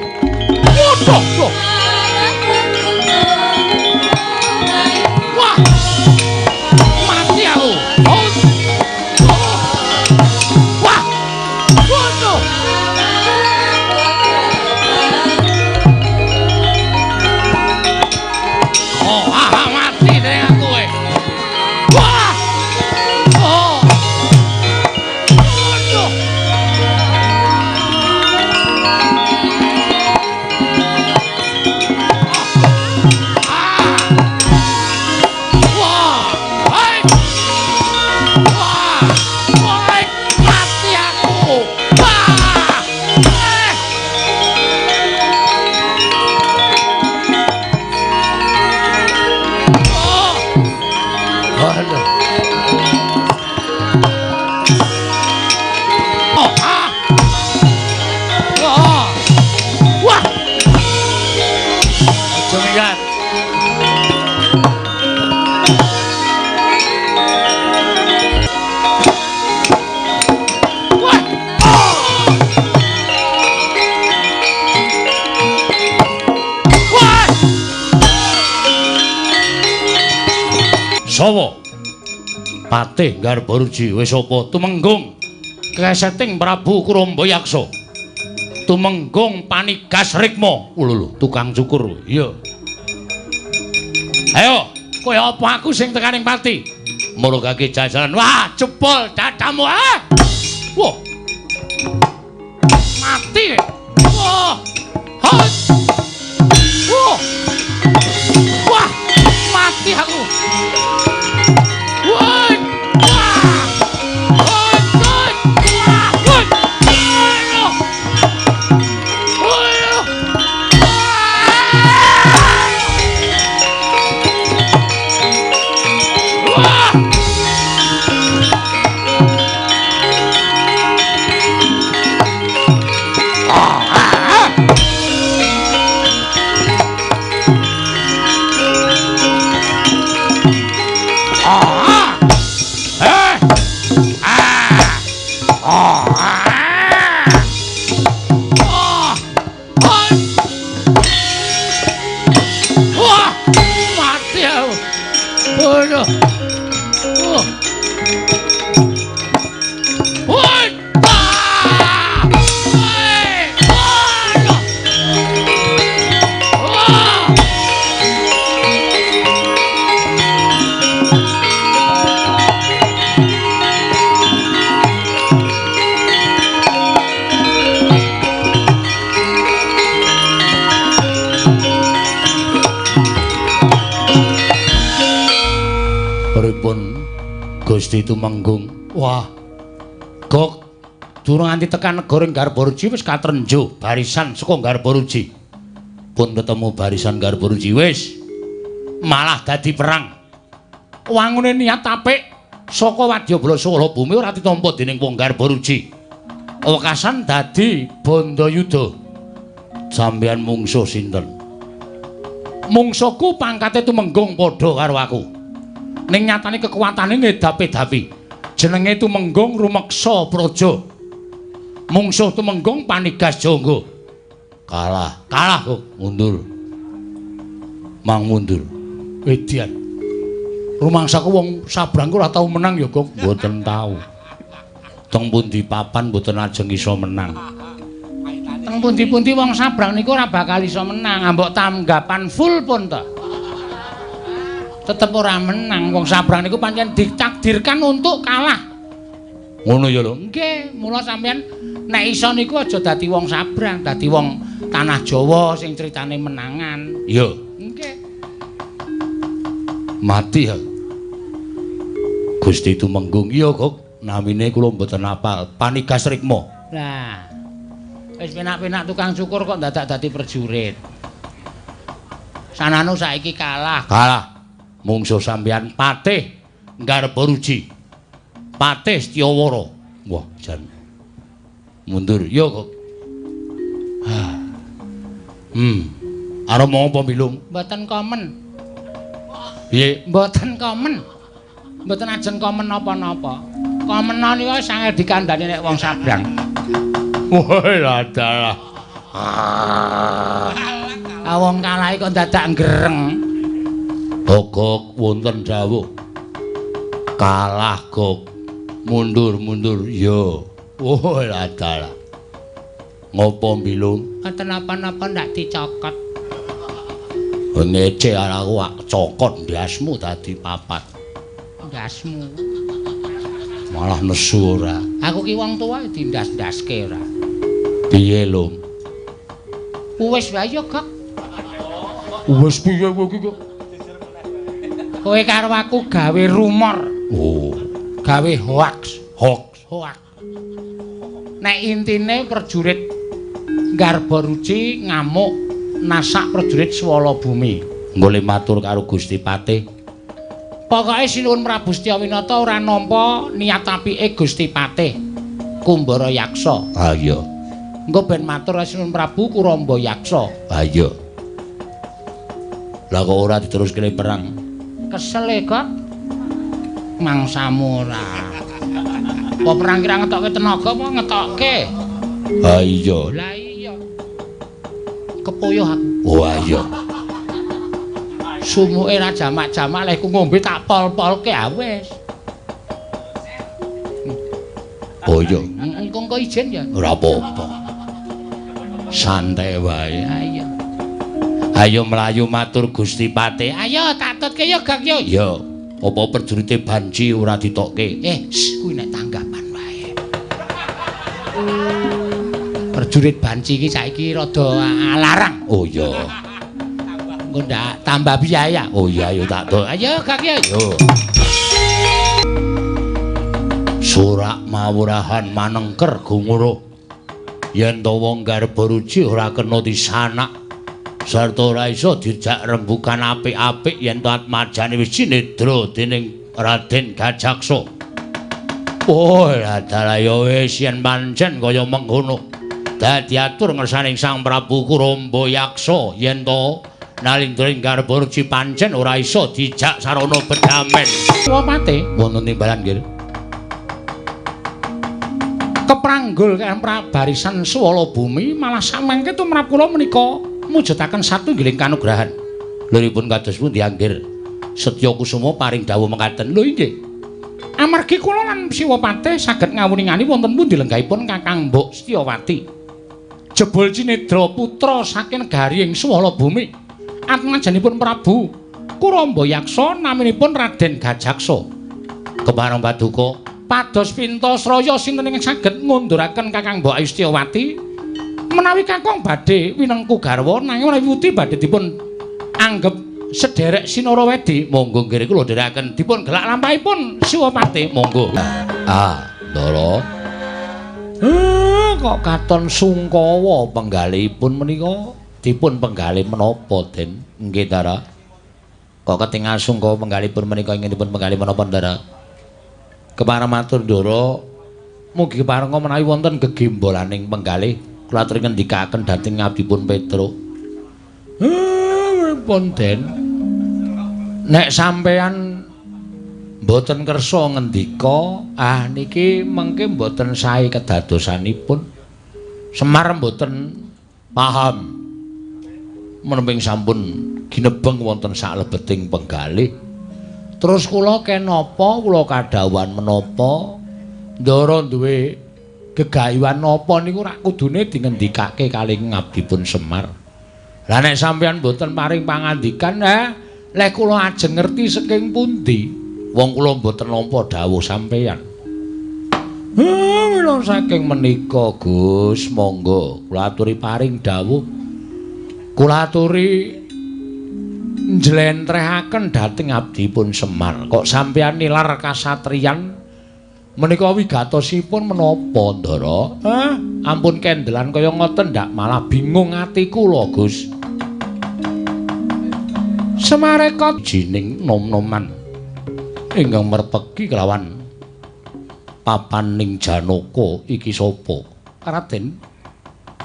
Waduh. Wah. Mati aku. Sawa Patih Enggar Boruji wis apa tumenggung keseting Prabu Kuramba Yaksa tumenggung Panigas Rikma lho tukang cukur iya ayo kowe apa aku sing tekaning pati mulugake jajalan wah jebol dadamu wah mati wah wah mati aku. Pripun Gusti Tumenggung? Wah. Gok durung nganti tekan negara Garbaruji wis katrenjo barisan saka Garbaruji. Pun ketemu barisan Garbaruji wis malah dadi perang. Wangune niat apik saka Wadyabala Swala Bumi ora ditampa dening wong Garbaruji. Wekasan dadi Bandayuda. Sampeyan mungsuh sinten? Mungsuhku pangkate Tumenggung padha karo aku. Ning nyatane kekuatane ngedapi-dapi. Jenenge Tumenggung Rumeksa Praja. Mungsuh Tumenggung Panigas Jangga. Kalah kok mundur. Mang mundur. Edian. Rumangsaku wong sabrangku ora tau menang ya, Gong. Mboten tau. Teng pundi papan mboten ajeng iso menang. Teng pundi-pundi wong sabrang niku ora bakal iso menang, ambek tanggapan full pun to. Tetep ora menang, wong sabrang niku pancen ditakdirkan untuk kalah. Ngono ya lho. Nggih, mula sampeyan nek iso niku aja dadi wong sabrang, dadi wong tanah Jawa sing critane menangan. Iya. Nggih. Mati ya. Gusti Tumenggung iya kok namine kula mboten apal. Panigas Rikma. Lah. Wis penak-penak tukang cukur kok dadak dadi prajurit. Sananu saiki kalah. Kalah. Mungsuh sampeyan Patih Garbaruji. Patih Setyawara. Wah, jan. Mundur yo kok. Arep mau apa Bilung? Mboten komen. Piye? Mboten komen. Mboten ajeng komen napa-napa. Komenan niku sange dikandhani nek wong sabrang. Wah, adalah. Wong kalah kok dadak ngreng. Gogok wonten dawuh. Kalah Gog. Mundur yo. Oh adalah. Ngopo Bilung? Mboten apa-apa ndak dicokot. Ngece aku wak cokot ndasmu dadi papat. Ndasmu. Malah nesu ora. Aku ki wong tuwa dindas-ndaske ora. Piye, Lum? Wis wae yo, Gog. Wis piye kowe iki, Gog? Kowe karo aku gawe rumor. Oh, gawe hoax. Nek intine prajurit Garbaruji ngamuk nasak prajurit Swala Bumi. Boleh matur karo Gusti Patih. Pokoke Sinuwun Prabu Setyawinata ora nampa niat apike Gusti Patih Kumbara Yaksa. Ha iya. Engko ben matur Sinuwun Prabu Kuramba Yaksa. Ha iya. Lah kok ora diteruske perang? Kesel e kok mangsamu ora. Apa perang kira ngetokke tenaga apa ngetokke? Ha iya. Lah iya. Kepoyo aku. Wah iya. Sumuke ra jamak-jamak lek ku ngombe tak pol-polke ah wis. Oh iya. Engko ijen ya. Ora apa-apa. Santai wae. Ayo. Ayo mlayu matur Gusti Patih. Ayo tak tutke yo Gak yo. Yo. Apa prajurite banci ora ditokke? Kuwi nek tanggapan wae. Prajurit banci iki saiki rada larang. Oh iya. Engko ndak tambah biaya. Oh iya yo tak tok. Ayo Gak yo. Yo. Surak mawurahan manengker gumuruh. Yen to wong Garbaruji ora kena disanak sarta ora iso dijak rembugan apik-apik yen to atmajane wis sinedra dening Raden Gajaksa. Oh, adalah ya wis yen pancen kaya mengkono. Dadi atur ngersaning Sang Prabu Kuramba Yaksa yen to nalindring Garbaruji pancen ora iso dijak sarana bedamen. Wapate wonten timbalan nggih. Kepranggul kan barisan Swala Bumi malah samangke tumrap kula menika mujudaken satunggiling kanugrahan. Liripun kados pundi anggir Setya Kusuma paring dawuh mekaten. Lho inggih. Amargi kula lan Siwa Patih saged ngawuningani wonten pundi lenggahipun Kakang Mbok Setyawati. Jebul Cinedra putra saking negari ing Swala Bumi. Atmajanipun Prabu Kuramba Yaksa naminipun Raden Gajaksa. Kepareng paduka pados pinta sraya sinten ingkang saged ngunduraken Kakang Mbok Ayu Setyawati Menawi Kakang badhe winengku garwa nanging menawi Wuti badhe dipun anggep sederek Sinara Wedi, monggo nggih kula dherekaken dipun gelak lampahipun Siwapati, monggo. Ndara. Kok katon sungkawa penggalihipun menika dipun penggalih menapa, Den? Nggih, Ndara. Kok ketingal sungkawa penggalihipun menika ingin dipun penggalih menapa, Ndara? Kepareng matur Ndara, mugi parenga menawi wonten gegembolaning penggalih kula aturi ngendikaken dhateng ngabdipun Petruk. Pun Den. Nek sampeyan mboten kersa ngendika, niki mengke mboten sae kedadosanipun. Semar mboten paham. Menemping sampun ginebeng wonten saklebeting penggalih. Terus kula kenapa, kula kadhawan menapa, Ndara duwe gegayuhan napa niku rak kudune dingendikake kalih ngabdipun Semar. Lah nek sampeyan mboten paring pangandikan, lek kula ajeng ngerti saking pundi? Wong kula mboten nampa dawuh sampeyan. Mila saking menika, Gus, monggo kula aturi paring dawuh. Kula aturi njlentrehaken dhateng abdipun Semar. Kok sampeyan nilar kasatriyan menika wigatosipun menapa, Ndara? Ampun kendelan kaya ngoten ndak malah bingung atiku lho, Gus. Semareka jining nom-noman ingkang merpeki kelawan papaning Janaka iki sapa? Raden.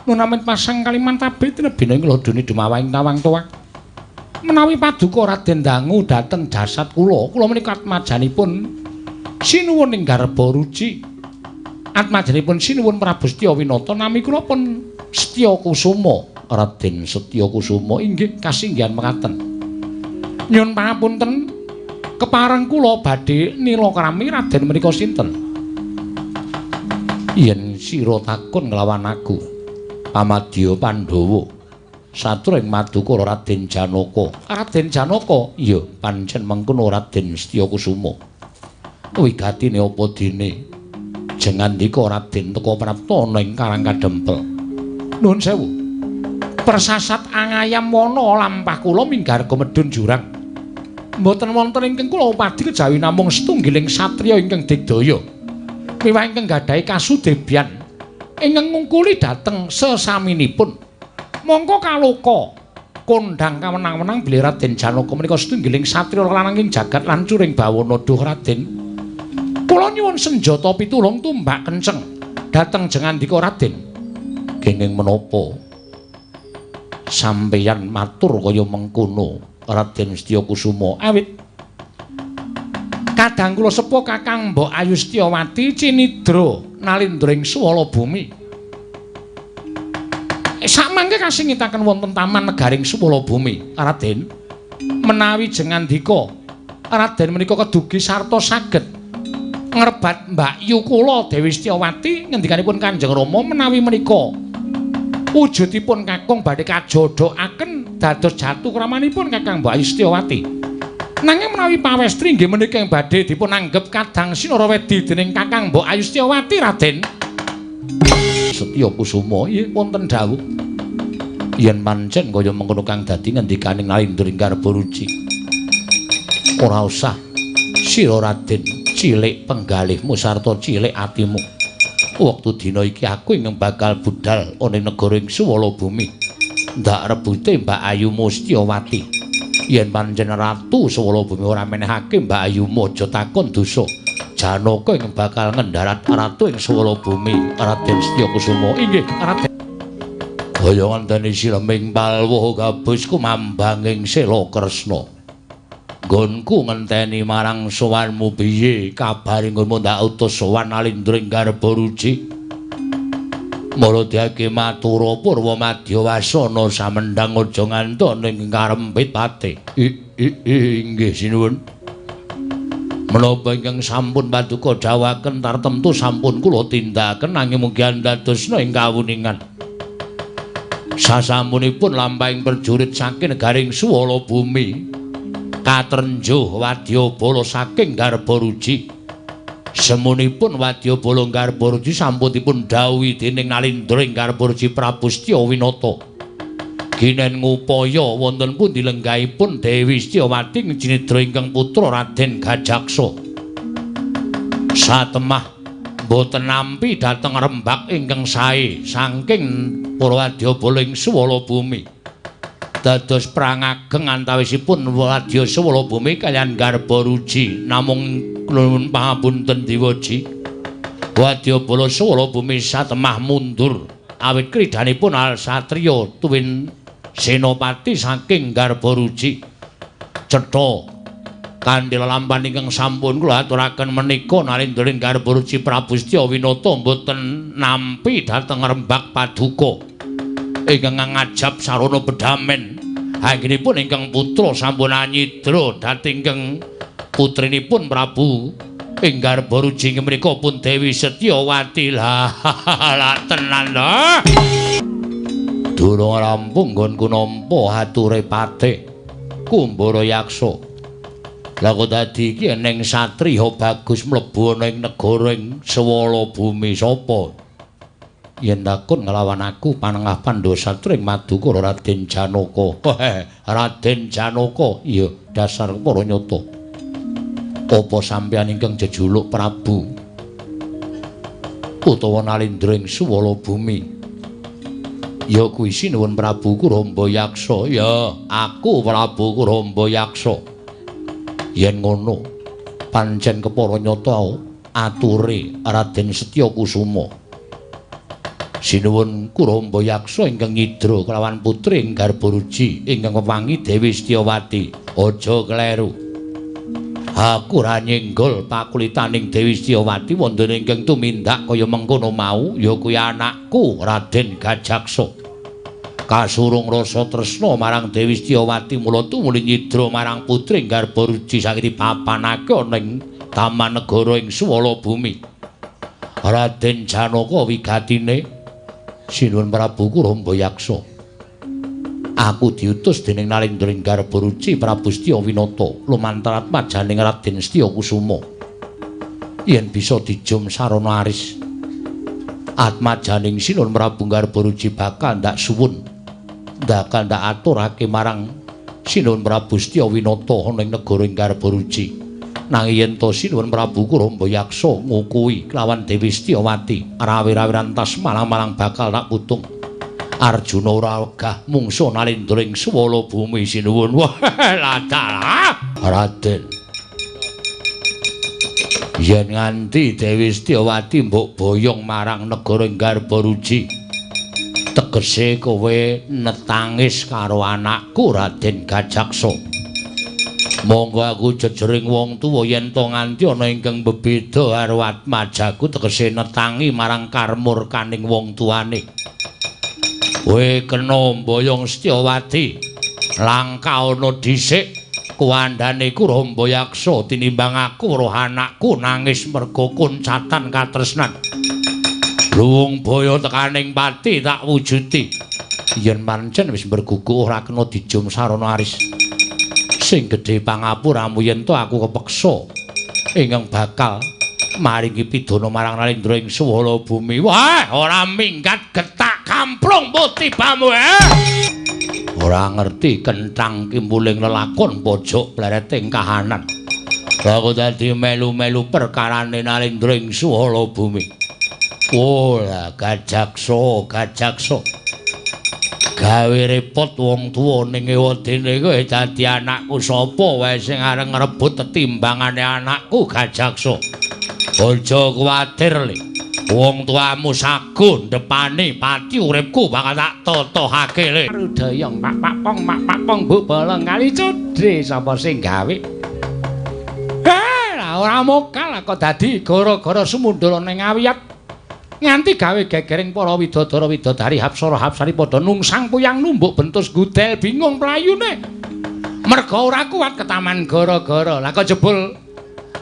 Nunamen pasang kaliman tabit nebine nglodoni dumawahing tawang tuwak. Menawi paduka Raden dangu dhateng jasad kula menika atmajanipun sinuwun ing garba ruci. Atmajanipun sinuwun Prabu Setyawinata nami kula pun Setyakusuma. Raden Setyakusuma inggih kasinggihan mekaten. Nyuwun pangapunten kepareng kula badhe nilakrami Raden menika sinten? Yen sira takon nglawan aku, Pamadya Pandhawa. Satur ing Madukara Raden Janaka. Raden Janaka? Iya, pancen mengkono Raden Setyakusuma. Wigatine apa dene? Jengandika Raden teka prapta ana ing Karang Kadempel. Nuwun sewu. Persasat angayam wana lampah kula minggarga medhun jurang. Mboten wonten ingkang kula upadi kejawi namung setunggiling satriya ingkang digdaya. Miwah ingkang gadhahi kasudebian ingkang ngungkuli dhateng sesaminipun. Mongko kaloka kondhang kawenang-wenang bilih Raden Janaka menika setunggiling satriya lanang ing jagat lan curing bawana duh Raden. Kula nyuwun senjata pitulung tumbak kenceng dhateng jengandika Raden. Kenging menapa sampeyan matur kaya mengkono Raden Setyakusuma? Awit kadang kula sepuh Kakang Mbok Ayu Setyawati cinidra nalindring swala bumi. Samangke kasingitaken wonten taman negaring swala bumi, Raden. Menawi jengandika Raden menika kedugi sarta saged ngrebat Mbak Yu kula Dewi Setyawati ngendikanipun Kanjeng Rama menawi menika wujudipun kakung badhe kajodhokaken dados jatuh kramanipun Kakang Mbok Ayu Setyawati. Nanging menawi pawestri nggih menika ing badhe dipun anggep kadang Sinara Wedi dening Kakang Mbok Ayu Setyawati, Raden. Setyakusuma nggih wonten dawuh. Yen pancen kaya mengkono kang dadi ngendikaning Nalindring Garba Ruci. Ora usah sira Raden cilik penggalihmu sarta cilik atimu. Wektu dina iki aku ingkang bakal budal ana ing negara ing Swala Bumi. Ndak rebute Mbak Ayumu Setyawati. Yen pancen ratu Swala Bumi ora menehake Mbak Ayumu aja takon dosa. Janaka ingkang bakal ngendharat ratu ing Swala Bumi, Raden Setyakusuma. Inggih, Raden. Kaya ngenteni sileming palwuh gabus kumambang ing Sela Kresna. Nggonku ngenteni marang sowanmu piye kabare nggonmu ndak utus sowan Nalindring Garba Ruci. Maradhyake matura purwa madya wasana samendhang aja nganton ing karempit pati. Inggih sinuwun. Menapa ingkang sampun paduka dawuhaken tartemtu sampun kula tindakaken nanging mugi andadosna ing kawuningan. Sasampunipun lampahing prajurit saking negaring Swala Bumi katrenjuh wadyabala saking Garba Ruci Semunipun Wadyabala Garbaruci sampun dipun dawuhi dening Nalindra Garbaruci Prabu Setyawinata. Ginen ngupaya wonten pundi lenggahipun Dewi Setyawati njinidra ingkang putra Raden Gajaksa. Satemah boten nampi dhateng rembag ingkang sae saking para Wadyabala ing swala bumi. Dados perang ageng antawisipun Wadya swala bumi kaliyan Garbaruci namung nuwun pangapunten Diwaji. Wadyabala swala bumi satemah mundur awit kridhanipun al satriya tuwin senopati saking Garbaruci. Cetha kanthi lelampahan ingkang sampun kula aturaken menika Nalindra Garbaruci Prabu Setyawinata mboten nampi dhateng rembag paduka ingkang ngajab sarana bedamen. Anggenipun ingkang putra sampun anyidra dhateng ingkang putrinipun Prabu ing Garbaruci menika pun Dewi Setyawati. Lah tenan lho. Durung rampung nggonku nampa ature Patih Kumbara Yaksa. Lah kok dadi iki eneng satriya bagus mlebu ana ing negara ing swala bumi sapa? Yen takon nglawan aku panengah Pandhawa satria ing Madukara Raden Janaka. Raden Janaka, iya dasar para nyata. Apa sampeyan ingkang jejuluk Prabu utawa Nalindra ing swala bumi? Ya kuwi sinuwun Prabu Kuramba Yaksa. Ya, aku Prabu Kuramba Yaksa. Yen ngono, pancen kepara nyata ature Raden Setyakusuma. Sinuwun Kuramba Yaksa ingkang nyidra kelawan putri ing Garbaruci ingkang wewangi Dewi Setyawati. Aja kleru. Aku ra nyenggol pakulitaning Dewi Setyawati wonten ingkang tumindak kaya mengkono mau ya kuwi anakku Raden Gajaksa. Kasurung rasa tresna marang Dewi Setyawati mula tumuli nyidra marang putri Garbaruci saking dipapanake ana ing taman negara ing swala bumi. Raden Janaka wigatine sinuwun Prabu Kuramba Yaksa. Aku diutus dening Nalindra Garbaruci Prabu Setyawinata lumantar atmajaning Raden Setyakusuma. Yen bisa dijum sarana aris atmajaning sinuwun Prabu Garbaruci bakal ndak suwun bakal ndak aturake marang sinuwun Prabu Setyawinata ana ing negara ing Garbaruci. Nanging yen to sinuwun Prabu Kuramba Yaksa ngukuhi kelawan Dewi Setyawati, rawi-rawi rantas malang-malang bakal tak putung. Arjuna ora wegah mungsuh Nalindra ing swala bumi sinuwun. Wah, ladalah Raden. Yen nganti Dewi Setyawati mbok boyong marang negara ing Garbaruci, tegese kowe netangis karo anakku Raden Gajaksa. Monggo aku jejering wong tuwa yen to nganti ana ingkang bebeda karo atmajaku tegese netangi marang karmurkaning wong tuane. Kowe kena mboyong Setyawati. Langka ana dhisik kuwandhane Kuramba Yaksa tinimbang aku roh anakku nangis merga kuncatan katresnan. Luwung baya tekaning pati tak wujudi. Yen pancen wis bergugu ora kena dijum sarana aris. Sing gedhe pangapuramu yen to aku kepeksa ingkang bakal maringi pidana marang Nalindra ing swala bumi. Wah, ora minggat getak kamplung putibamu. Ora ngerti kenthang kimpuling lelakon pojok blereting kahanan. Lah kok dadi melu-melu perkarane Nalindra ing swala bumi. Ora Gajaksa, Gajaksa. Gawe repot wong tuwa ning ewadene kowe dadi anakku sapa wae sing areng ngrebut tetimbangane anakku Gajaksa. Aja kuwatir le. Wong tuamu sagun ndepani pati uripku bakal tak totohake le. Rudayong pak pong bu bolong kali cudre sapa sing gawe. Lah ora mokal kok dadi gara-gara sumundala ning awiyat. Nganti gawe gegering para widodara widodari hapsara hapsari padha nungsang puyang numbuk bentus gudel bingung playune. Merga ora kuat ketaman gara-gara. Lah kok jebul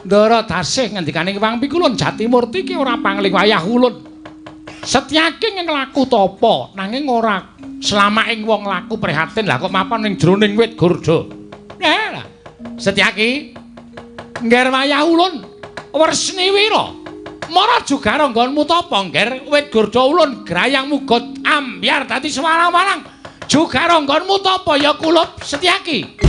Ndara Dasih ngendikane Wang Pikulun Jatimurti ki ora pangling wayah ulun. Setyaki ing laku tapa nanging ora slamaking wong laku prihatin. Lah kok mapan ning jroning wit gurda. Lah Setyaki ngger wayah ulun Wresniwira. Mara juga ronggonmu tapa, Nger? Wit gurda ulun grayang mugot ambyar dadi sewarang-warang. Juga ronggonmu tapa ya Kulup Setyaki?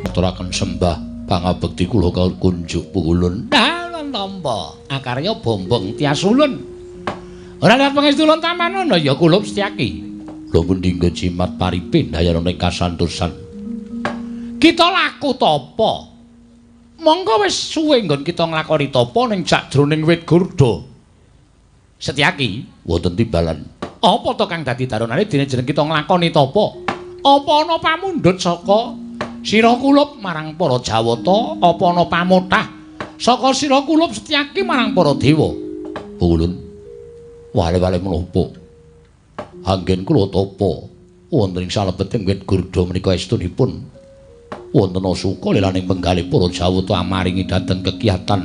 Aturaken sembah pangabekti kula kunjuk ulun. Dalem tampa akarya bombong tias ulun. Ora lihat pangestu ulun tamanono ya Kulup Setyaki. Lho mendinggo jimat paripin dayane kasantosan. Kita laku tapa? Monggo wis suwe nggon kita nglakoni tapa ning sajroning wit gurda. Setyaki, wonten timbalan. Apa to kang dadi darunane dene jeneng kita nglakoni tapa? Apa ana pamundhut saka sira Kulup marang para Jawata? Apa ana pamutah saka sira Kulup Setyaki marang para dewa? Ulun wale-wale menapa? Anggen kula tapa wonten ing salebeting wit gurda menika estunipun wonten suka lilaning penggalih para Jawata amaringi dhateng kegiatan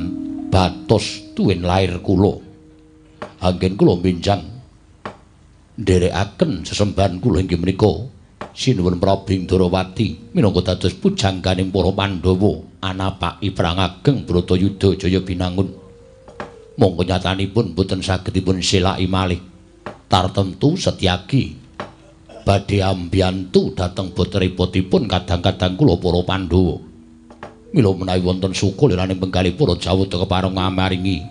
batos tuwin lair kula. Anggen kula benjang nderekaken sesembahan kula inggih menika sinuwun Prabu Ndrawati minangka dados pujangganing para Pandhawa anapaki perang ageng Bratayuda Jaya Binangun. Monggo nyatanipun boten saged dipun selaki malih. Tartemtu Setyaki badhe ambiyantu dhateng boten-repotipun kadang-kadang kula para Pandhawa. Mila menawi wonten suka liraning penggalih para Jawata kepareng ngamaringi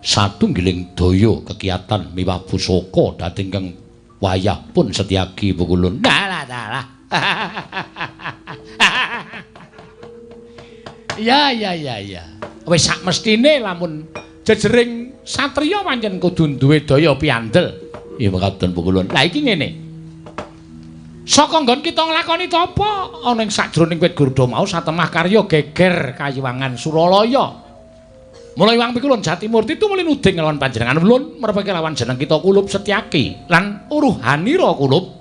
satunggiling daya kegiatan miwah pusaka dhateng ingkang wayah pun Setyaki Pukulun. Dalah. Ya. Wis sak mestine lamun jejering satriya pancen kudu duwe daya piandel. Ya mekaten Pukulun. Lah iki ngene. Saka nggon kita nglakoni tapa ana ing sajroning wit gurda mau satemah karya geger kayiwangan Suralaya. Mula Iwang Pikulun Jatimurti tumulin uding lawan panjenengan ulun merepake lawan jeneng kita Kulup Setyaki lan uruhanira Kulup.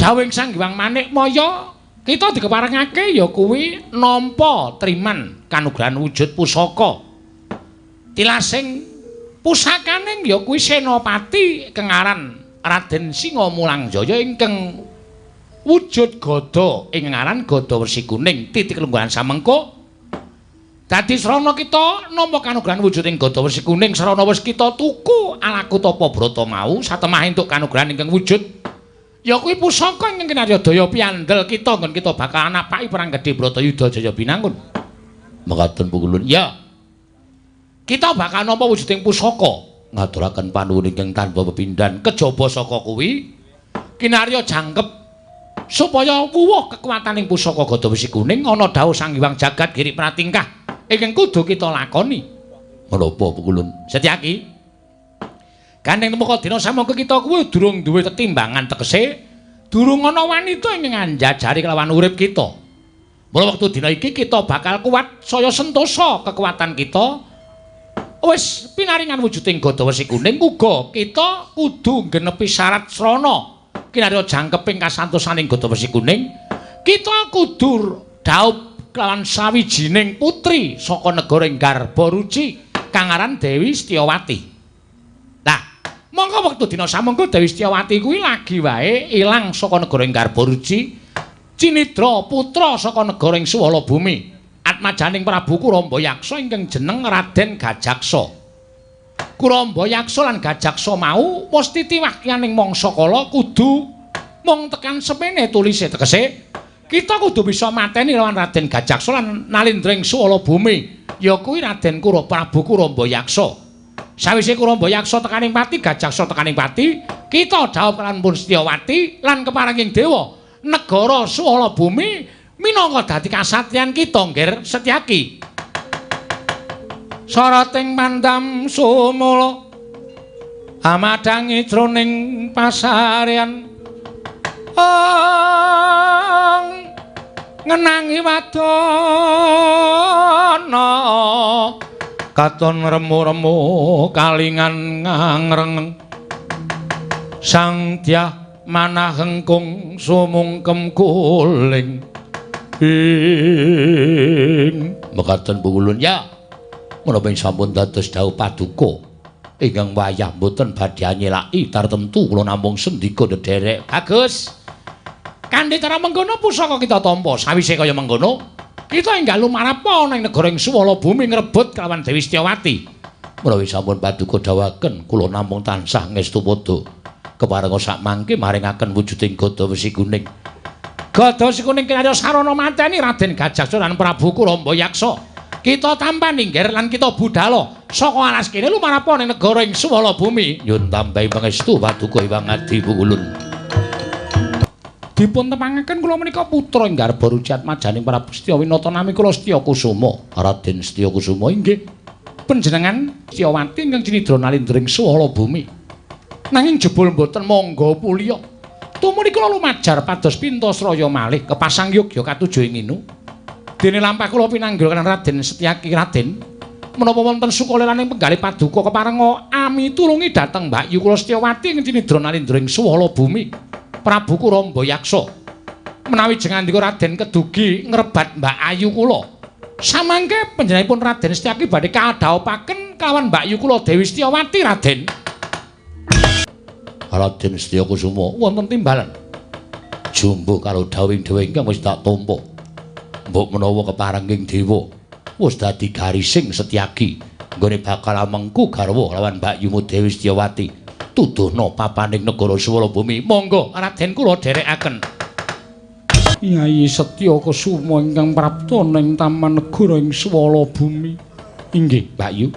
Dawing Sang Hyang Manikmaya kita dikeparengake ya kuwi nampa triman kanugrahan wujud pusaka. Tilasing pusakaning ya kuwi Senopati kengaran Raden Singa Mulangjaya ingkang wujud gada ing ngaran Gada Wersi Kuning titik lungguhan samengko. Dadi srana kita nampa kanugrahan wujud ing Gada Wersi Kuning srana wis kita tuku alaku tapa brata mau satemah entuk kanugrahan ingkang wujud ya kuwi pusaka ingkang kinarya daya piandel kita nggon kita bakal anapaki perang gedhe Bratayuda Jaya Binangun. Mekaten Pukulun. Ya. Kita bakal nampa wujuding pusaka. Ngaturaken panuwun ingkang tanpa pepindhan kejaba saka kuwi kinarya jangkep supaya wuwuh kekuwataning pusaka Gada Wersi Kuning ana dawuh Sang Hyang Jagat Giri Pratingkah ingkang kudu kita lakoni. Menapa Pukulun? Setyaki gandeng temeka dina samangka kita kuwi durung duwe tetimbangan tegese durung ana wanita ingkang njajari kelawan urip kita. Mula wektu dina iki kita bakal kuat saya sentosa kekuatan kita. Wis pinaringan wujuding Gada Wersi Kuning uga kita kudu genepi syarat srana kinarya jangkeping kasantosaning Gada Wersi Kuning kita kudu dhaup kelawan sawijining putri saka negara Garbaruci kang aran Dewi Setyawati. Nah, mongko wektu dina samangka Dewi Setyawati kuwi lagi wae ilang saka negara Garbaruci cinidra putra saka negara Suwala Bumi. Atmajaning Prabu Kurambayaksa ingkang jeneng Raden Gajaksa. Kurambayaksa lan Gajaksa mau mesti tiwakyaning mangsa kala kudu mung tekan semene tulise tegese kita kudu bisa mateni lawan Raden Gajaksa lan nalindring Suwala Bumi ya kuwi Raden Prabu Kurambayaksa. Sawise Kurambayaksa tekaning pati Gajaksa tekaning pati kita dhaup lan pun Setyawati lan keparenging dewa negara Suwala Bumi minangka dadi kasatriyan kita Nger Setyaki. Sarating pandam sumula amadangi jroning pasarean ngenangi wadana katon remu-remu kalingan ngangreng sang dyah manah hengkung sumungkem kuling mekaten Pukulun. Ya menapa sampun dados dawuh paduka ingkang wayah mboten badhe nyelaki tartemtu kula namung sendika ndederek. Bagus. Kanthi cara mengkono pusaka kita tampa. Sawise kaya mengkono kita enggal lumarapa ning negara ing Suwala Bumi ngrebut kelawan Dewi Setyawati. Menawi sampun paduka dawuhaken kula namung tansah ngestu padha keparenga sak mangke maringaken wujuding gada wesi kuning. Gada wesi kuning kinarya sarana mateni Raden Gajaksa lan Prabu Kuramba Yaksa. Kita tampan ningger lan kita budhal saka alas kene lumarapa ning negara ing Suwala Bumi. Nyuwun tambahi pangestu paduka Hyang Adi Pukulun. Dipun tepangaken kula menika putra ing garba ruciat majaning Prabu Setyawinata nami kula Setya Kusuma. Raden Setya Kusuma inggih panjenengan Setyawati ingkang cinidra nalindra ing Suwala Bumi. Nanging jebul mboten mangga pulya. Tumuli kula lumajar pados Pintasraya malih kepasang yogya katujuh ing inu. Dene lampah kula pinanggil kan Raden Setyaki Raden. Menapa wonten sukalelaning penggalih paduka keparenga ami tulungi dhateng Mbakyu kula Setyawati ingkang cinidra nalindra ing Suwala Bumi. Prabu Kuramba Yaksa. Menawi jengandika Raden kedugi ngrebat Mbak Ayu kula. Samangke panjenenganipun Raden Setyaki badhe kadhaopaken kawan Mbakyu kula Dewi Setyawati Raden. Raden Setya Kusuma wonten timbalan. Jumbuh karo dawing-dawing ingkang wis tak tampa. Mbok menawa keparenging dewa wis dadi garising Setyaki nggone bakal amengku garwa lawan Mbakyumu Dewi Setyawati. Tuduhna papaning negara Suwala Bumi. Monggo Raden kula dherekaken. Nyai Setya Kusuma ingkang prapta ning taman negara ing Suwala Bumi. Inggih, Mbakyu.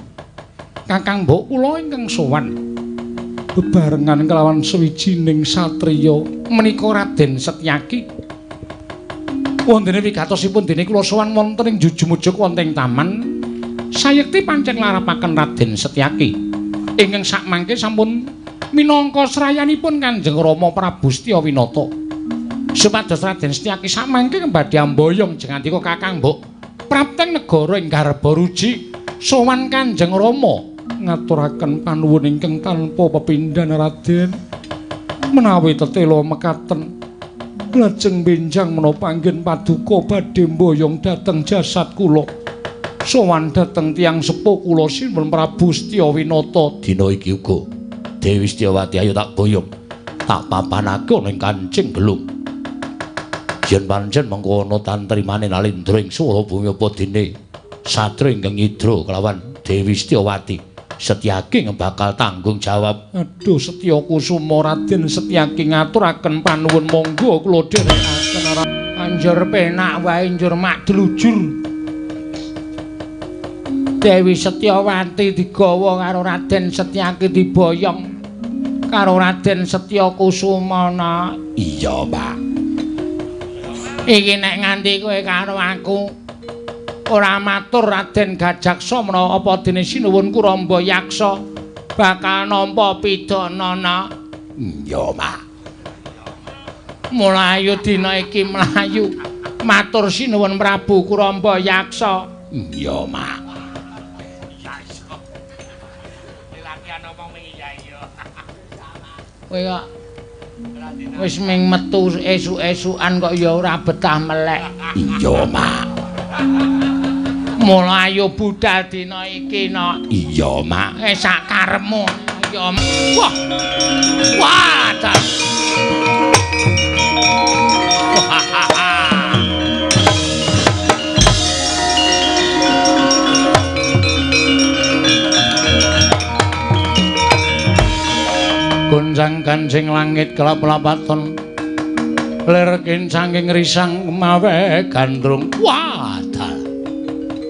Kakang mbok kula ingkang sowan bebarengan kelawan sawijining satriya menika Raden Setyaki. Wondene wigatosipun dene kula sowan wonten ing jujumujuk wonten ing taman. Sayekti pancen larapaken Raden Setyaki. Ingkang sakmangke sampun minangka srayanipun Kanjeng Rama Prabu Setyawinata. Supados Raden Setyaki samangke badhe amboyong jengandika Kakang Mbok prapteng negara ing garba ruji sowan Kanjeng Rama ngaturaken panuwun ingkang tanpa pepindhan Raden. Menawi tetela mekaten lajeng benjang menapa anggen paduka badhe mboyong dhateng jasad kula sowan dhateng tiyang sepuh kula Sinuwun Prabu Setyawinata dina iki uga Dewi Setyawati ayo tak boyong tak papanake ana ing Kancing Gelung. Yen pancen mengko ana tantrimane nalindra ing Suwala Bumi apa dene satri ingkang nyidra kelawan Dewi Setyawati Setyaki bakal tanggung jawab. Aduh Setya Kusuma Raden Setyaki ngaturaken panuwun monggo kula dherekaken anjur penak wae njur mak delujur. Dewi Setyawati digawa karo Raden Setyaki diboyong karo Raden Setya Kusuma. Iya, Pak. Iki nek nganti kowe karo aku ora matur Raden Gajaksa menawa apa dene Sinuwun Kuramba Yaksa bakal nampa pidana. Iya, Mak. Mulayu dina iki mlayu matur Sinuwun Prabu Kuramba Yaksa. Iya, Mak. Kowe kok wis ming metu esuk-esukan kok ya ora betah melek. Iya, Mak. Mulayu budal dina iki no. Iya, Mak. Sak karepmu. Iya, Mak. Wah. Wah, Gunjang kancing langit kelap-lapaton lir kincanging risang mawe gandrung wadal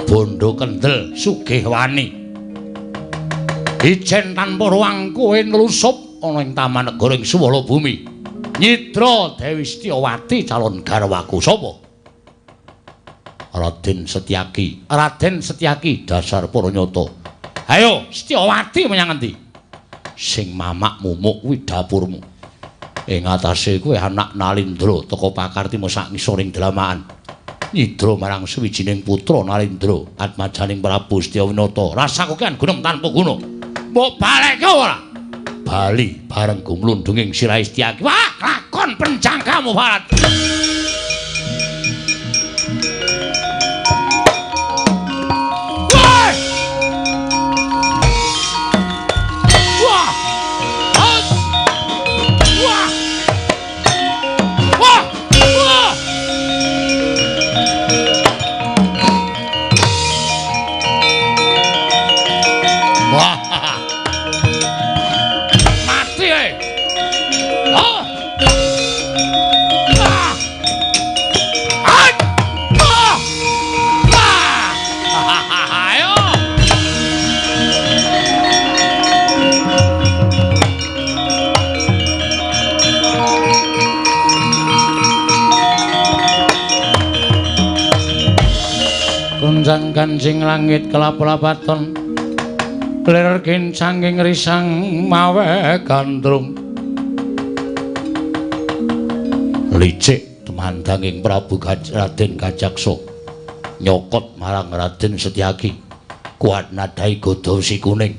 bondo kendel sugih wani ijen tanpa ruang kowe nlusup ana ing taman negara ing Suwala Bumi nyidra Dewi Setyawati calon garwaku sapa? Raden Setyaki. Raden Setyaki dasar para nyata. Ayo Setyawati menyang endi? Sing mamak mumuk kuwi dapurmu. Ing atase kowe anak Nalindra teka pakartimu sak ngisoring dalamaan. Nyidra marang sawijining putra Nalindra atmajaning Prabu Setyawinata. Rasaku kan gunung tanpa guna. Mbok baleke ora? Bali bareng gumlundunging sirahe Setyaki. Wah, lakon penjangkamu barat. Sang kancing langit kelap-lapaton lir kincanging risang mawe gandrung licik temandanging Prabu Raden Kajaksa nyokot marang Raden Setyaki kuat nadai godha si kuning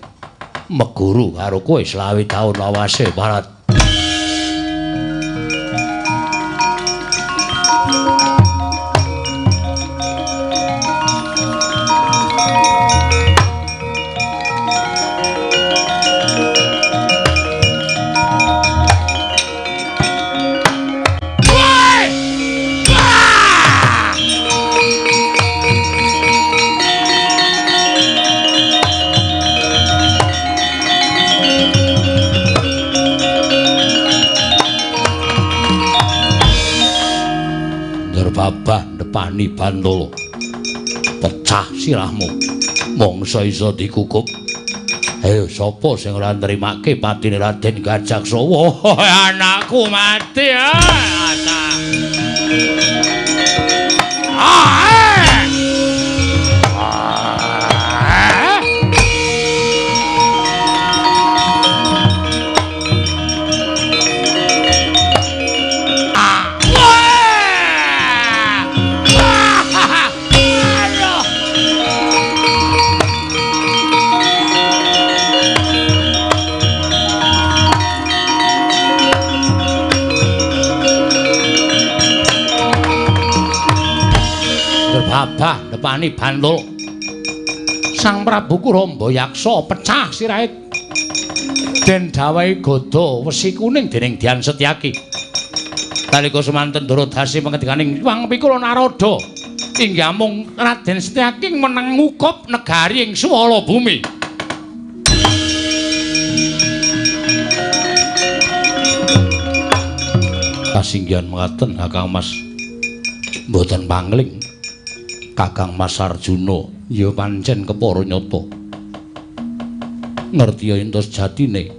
meguru karo kowe 20 taun lawase barat. Babah depani Bantala pecah sirahmu mangsa isa dikukup. Ayo sapa sing ora nrimake patine Raden Kajaksa? Wah anakku mati Babah depani Bantala Sang Prabu Kurambayaksa pecah sirahe den dawahi godha wesi kuning dening Dyan Setyaki. Nalika semanten Daradasi pangedikaning Wang Pikula Narada inggih mung Raden Setyaki meneng ngukup negari ing Swala Bumi. Kasinggihan mekaten Kakang Mas mboten pangling Kakang Mas Arjuna ya pancen kepara nyata. Ngertiya ento sejatine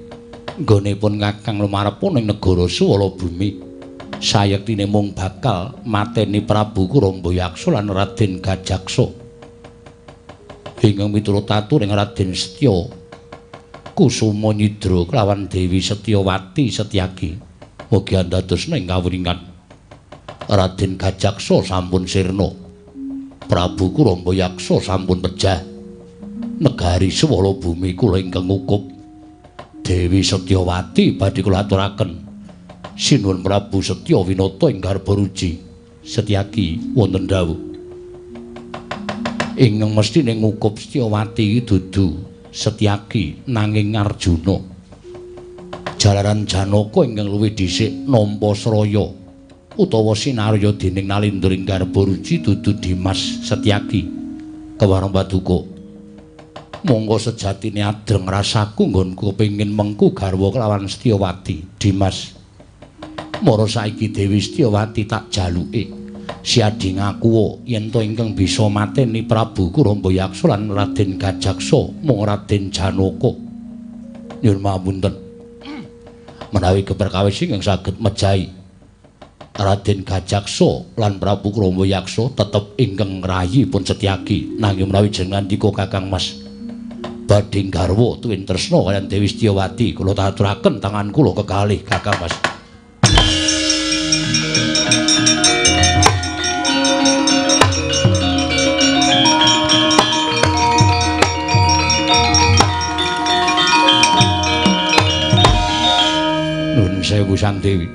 nggonipun Kakang lumarepun ing negara Swala Bumi sayektine mung bakal mateni Prabu Kurambayaksa lan Raden Kajaksa. Ingkang miturut aturing Raden Setya Kusuma Nyidra kelawan Dewi Setyawati Setyaki mugi andadosna ing kawringan Raden Kajaksa sampun sirna. Prabu Kurambayaksa sampun pejah negari Swala Bumi kula ingkang ngukup. Dewi Setyawati badhe kula aturaken sinuwun Prabu Setya Winata ing garba ruci Setyaki wonten dawuh ingkang mestine ngukup Setyawati dudu Setyaki nanging Arjuna. Jalaran Janaka ingkang luwih dhisik nampa sraya utawa sinarya dening Nalendra ing garba ruci dudu Dimas Setyaki kewareng paduka. Monggo sejatine adreng rasaku nggonku kepengin mengku garwa kelawan Setyawati. Dimas mara saiki Dewi Setyawati tak jaluke siadi ngaku yen to ingkang bisa mateni Prabu Kurambayaksa lan Raden Kajaksa mung Raden Janaka. Nyuwun pamunten menawi keperkawis ingkang saged mejahi Raden Kajaksa lan Prabu Kurambayaksa tetep ingkang rayi pun Setyaki nanging menawi jenengan ndika Kakang Mas badhe garwa tuwin tresna kaliyan Dewi Setyawati kula aturaken tangan kula kekalih Kakang Mas. Nuwun sewu Sang Dewi.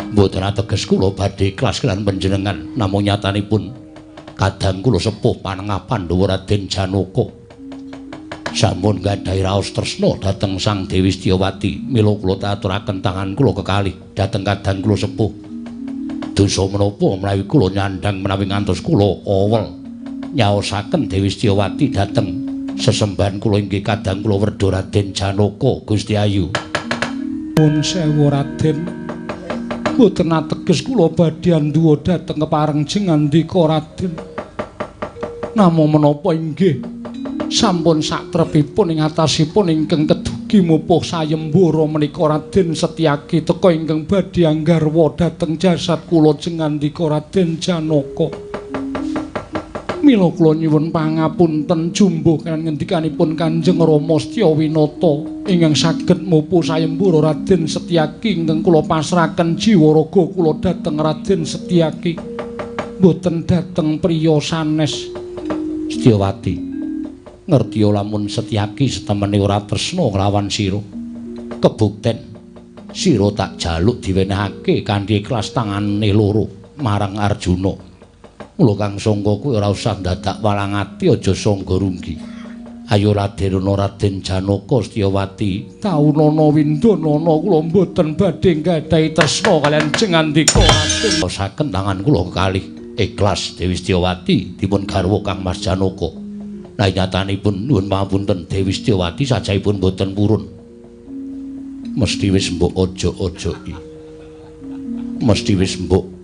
Mboten ateges kula badhe ikhlas kelan panjenengan namung nyatanipun kadang kula sepuh panengah Pandhawa Raden Janaka sampun gadhahi raos tresna dhateng Sang Dewi Setyawati. Mila kula aturaken tangan kula kekalih dhateng kadang kula sepuh. Dosa menapa menawi kula nyandhang menawi ngantos kula awel nyaosaken Dewi Setyawati dhateng sesembahan kula inggih kadang kula Werda Raden Janaka Gusti Ayu. Nuwun sewu Raden. Mboten ateges kula badhe anduwa dhateng keparengjengan ndika Raden. Namung menapa inggih sampun satrepipun ing atasipun ingkang kedugi mupuh sayembara menika Raden Setyaki teka ingkang badhe anggarwa dhateng jasad kula jengandika Raden Janaka. Mila kula nyuwun pangapunten jumbuh kan ngendikanipun Kanjeng Rama Setya Winata ingkang saged mupu sayembara Raden Setyaki ingkang kula pasrahaken jiwa raga kula dhateng Raden Setyaki mboten dhateng priya sanes. Setyawati ngerti lamun Setyaki setemene ora tresna nglawan sira kebukten sira tak jaluk diwenehake kanthi ikhlas tangane loro marang Arjuna. Mula Kang Sangga kuwi ora usah dadak walang ati aja sangga runggi. Ayo Raden Raden Janaka Setyawati taunana windanana kula mboten badhe gadhahi tresna kaliyan jengandika Raden. Saken tangan kula kekalih ikhlas Dewi Setyawati dipun garwa Kang Mas Janaka. Lah nyatanipun nuwun pangapunten Dewi Setyawati sajahipun mboten purun. Mesti wis mbok ojo-ojoki. Mesti wis mbok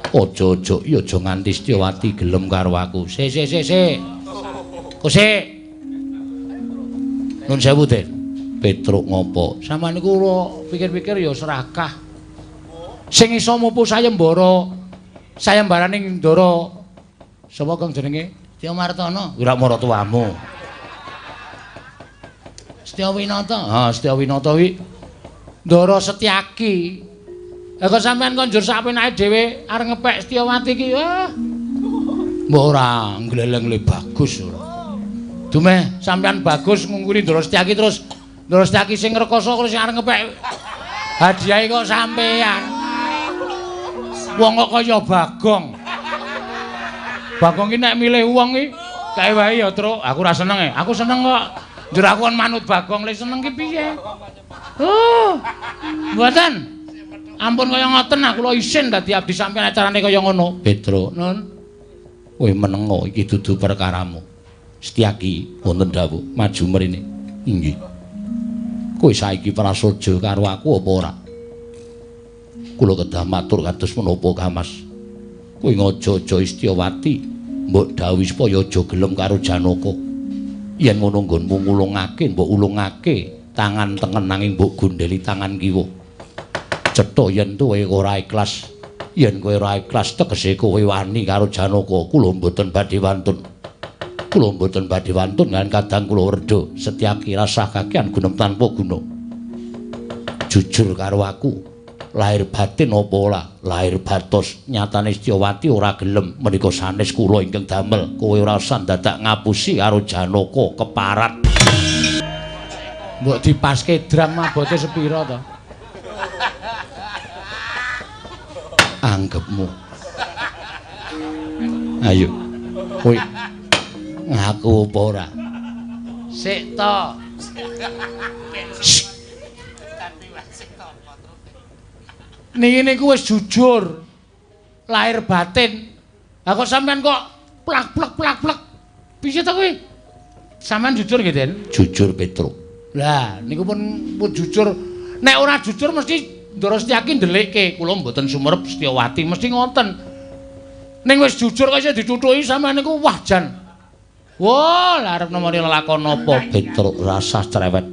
ojo-ojo ya aja nganti Setyawati gelem karo aku. Sik. Kosik. Nun sewu, Den. Petruk ngopo? Sampeyan niku ora pikir-pikir ya serakah. Sing iso mupu sayembaraning Ndara sapa kang jenenge? Setya Martana. Ora maratuwamu. Setya Winata. Ha, Setya Winata kuwi Ndara Setyaki. Lah kok sampean kok njur sapenake dhewe arep ngepek Setyawati iki wah. Mbok ora gleleng le bagus ora. Dumeh sampean bagus ngungkuri Ndara Setyaki terus Ndara Setyaki sing ngrekoso kok sing arep ngepek hadiah kok sampean. Wong kok kaya Bagong. Bagong ki nek milih wong ki kae wae ya, Truk. Aku ora seneng e. Aku seneng kok njur aku kon manut Bagong le seneng ki piye? Mboten. Ampun kaya ngoten aku lho isin dadi abdi sampeyan acarane kaya ngono. Petro, Nun. Kowe menengo iki dudu perkaramu. Setyaki wonten dawuh, maju mrene. Inggih. Kowe saiki prasaja karo aku apa ora? Kula kedah matur kados menapa Kamas. Kowe ngaja-aja Setyawati, mbok dawuhi supaya aja gelem karo Janaka. Yen ngono nggonmu ngulungake, mbok ulungake tangan tengen nanging mbok gondheli tangan kiwa. Cetha yen kowe ora ikhlas, yen kowe ora ikhlas tegese kowe wani karo Janaka, kula mboten badhe wantun. Kula mboten badhe wantun kan kadang kula werda Setyaki rasah kakehan gunem tanpa guna. Jujur karo aku, lahir batin apa ora, lahir batos nyatane Setyawati ora gelem menika sanes kula ingkang damel kowe ora usah dadak ngapusi karo Janaka keparat. Mbok dipaske drama abote sepira to? Anggepmu. Ayo. Kowe ngaku apa ora? Sik to. Niki niku wis jujur. Lahir batin. Lah kok sampean kok plak-plek. Piye to kowe? Sampean jujur nggih, Den? Jujur, Petruk. Lah, niku pun jujur. Nek ora jujur mesti Ndara Setyaki ndelikke, kula mboten sumerep Setyawati mesti ngoten. Ning wis jujur kok isih dicuthuki sampean niku wah jan. Wah, lah arep nemoni lelakon apa Petruk rasah cerewet.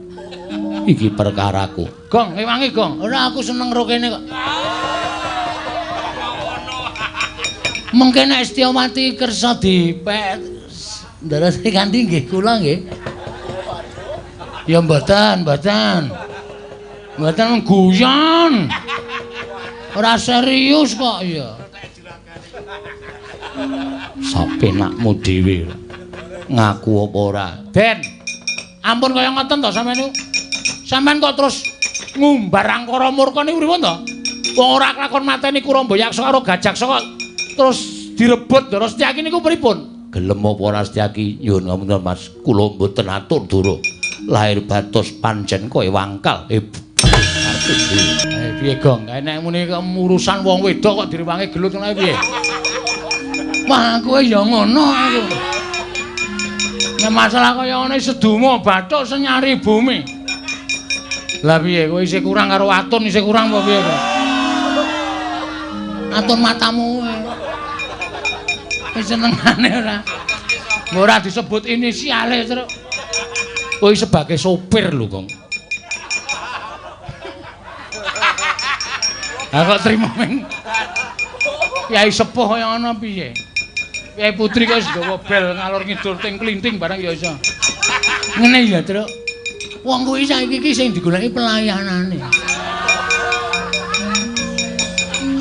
Iki perkaraku. Gong, ewangi Gong. Ora aku seneng ro kene kok. Mengke nek Setyawati kersa dipek Ndara Setyaki nggih kula nggih. Ya mboten. Mboten guyon. Ora serius kok ya. Sapenakmu dhewe. Ngaku apa ora? Den. Ampun kaya ngoten to sampeyan niku. Sampeyan kok terus ngumbar angkara murka niku pripun to? Wong ora kelakon mateni Kurambayaksa karo Gajaksa kok terus direbut Ndara Setyaki niku pripun? Gelem apa ora Setyaki? Nyuwun ngapunten Mas, kula mboten atur dura. Lahir batos pancen kowe wangkal. Piye Gong? Nek muni urusan wong wedok kok direwangi gelut ngono piye? Wah, kowe ya ngono aku. Nek masalah kaya ngene seduma bathuk senyari bumi. Lah piye kowe isih kurang karo Atun isih kurang apa piye kok? Atun matamu. Wis senengane ora. Ora disebut inisiale terus. Kowe sebagai sopir lho, Gong. Lah kok trimo ming Kyai sepuh kaya ngono piye? Kyai Putri kok wis nggawa bel ngalor ngidul ting klinting barang ya iso. Ngene ya, Truk. Wong kuwi saiki iki sing digoleki pelayanane.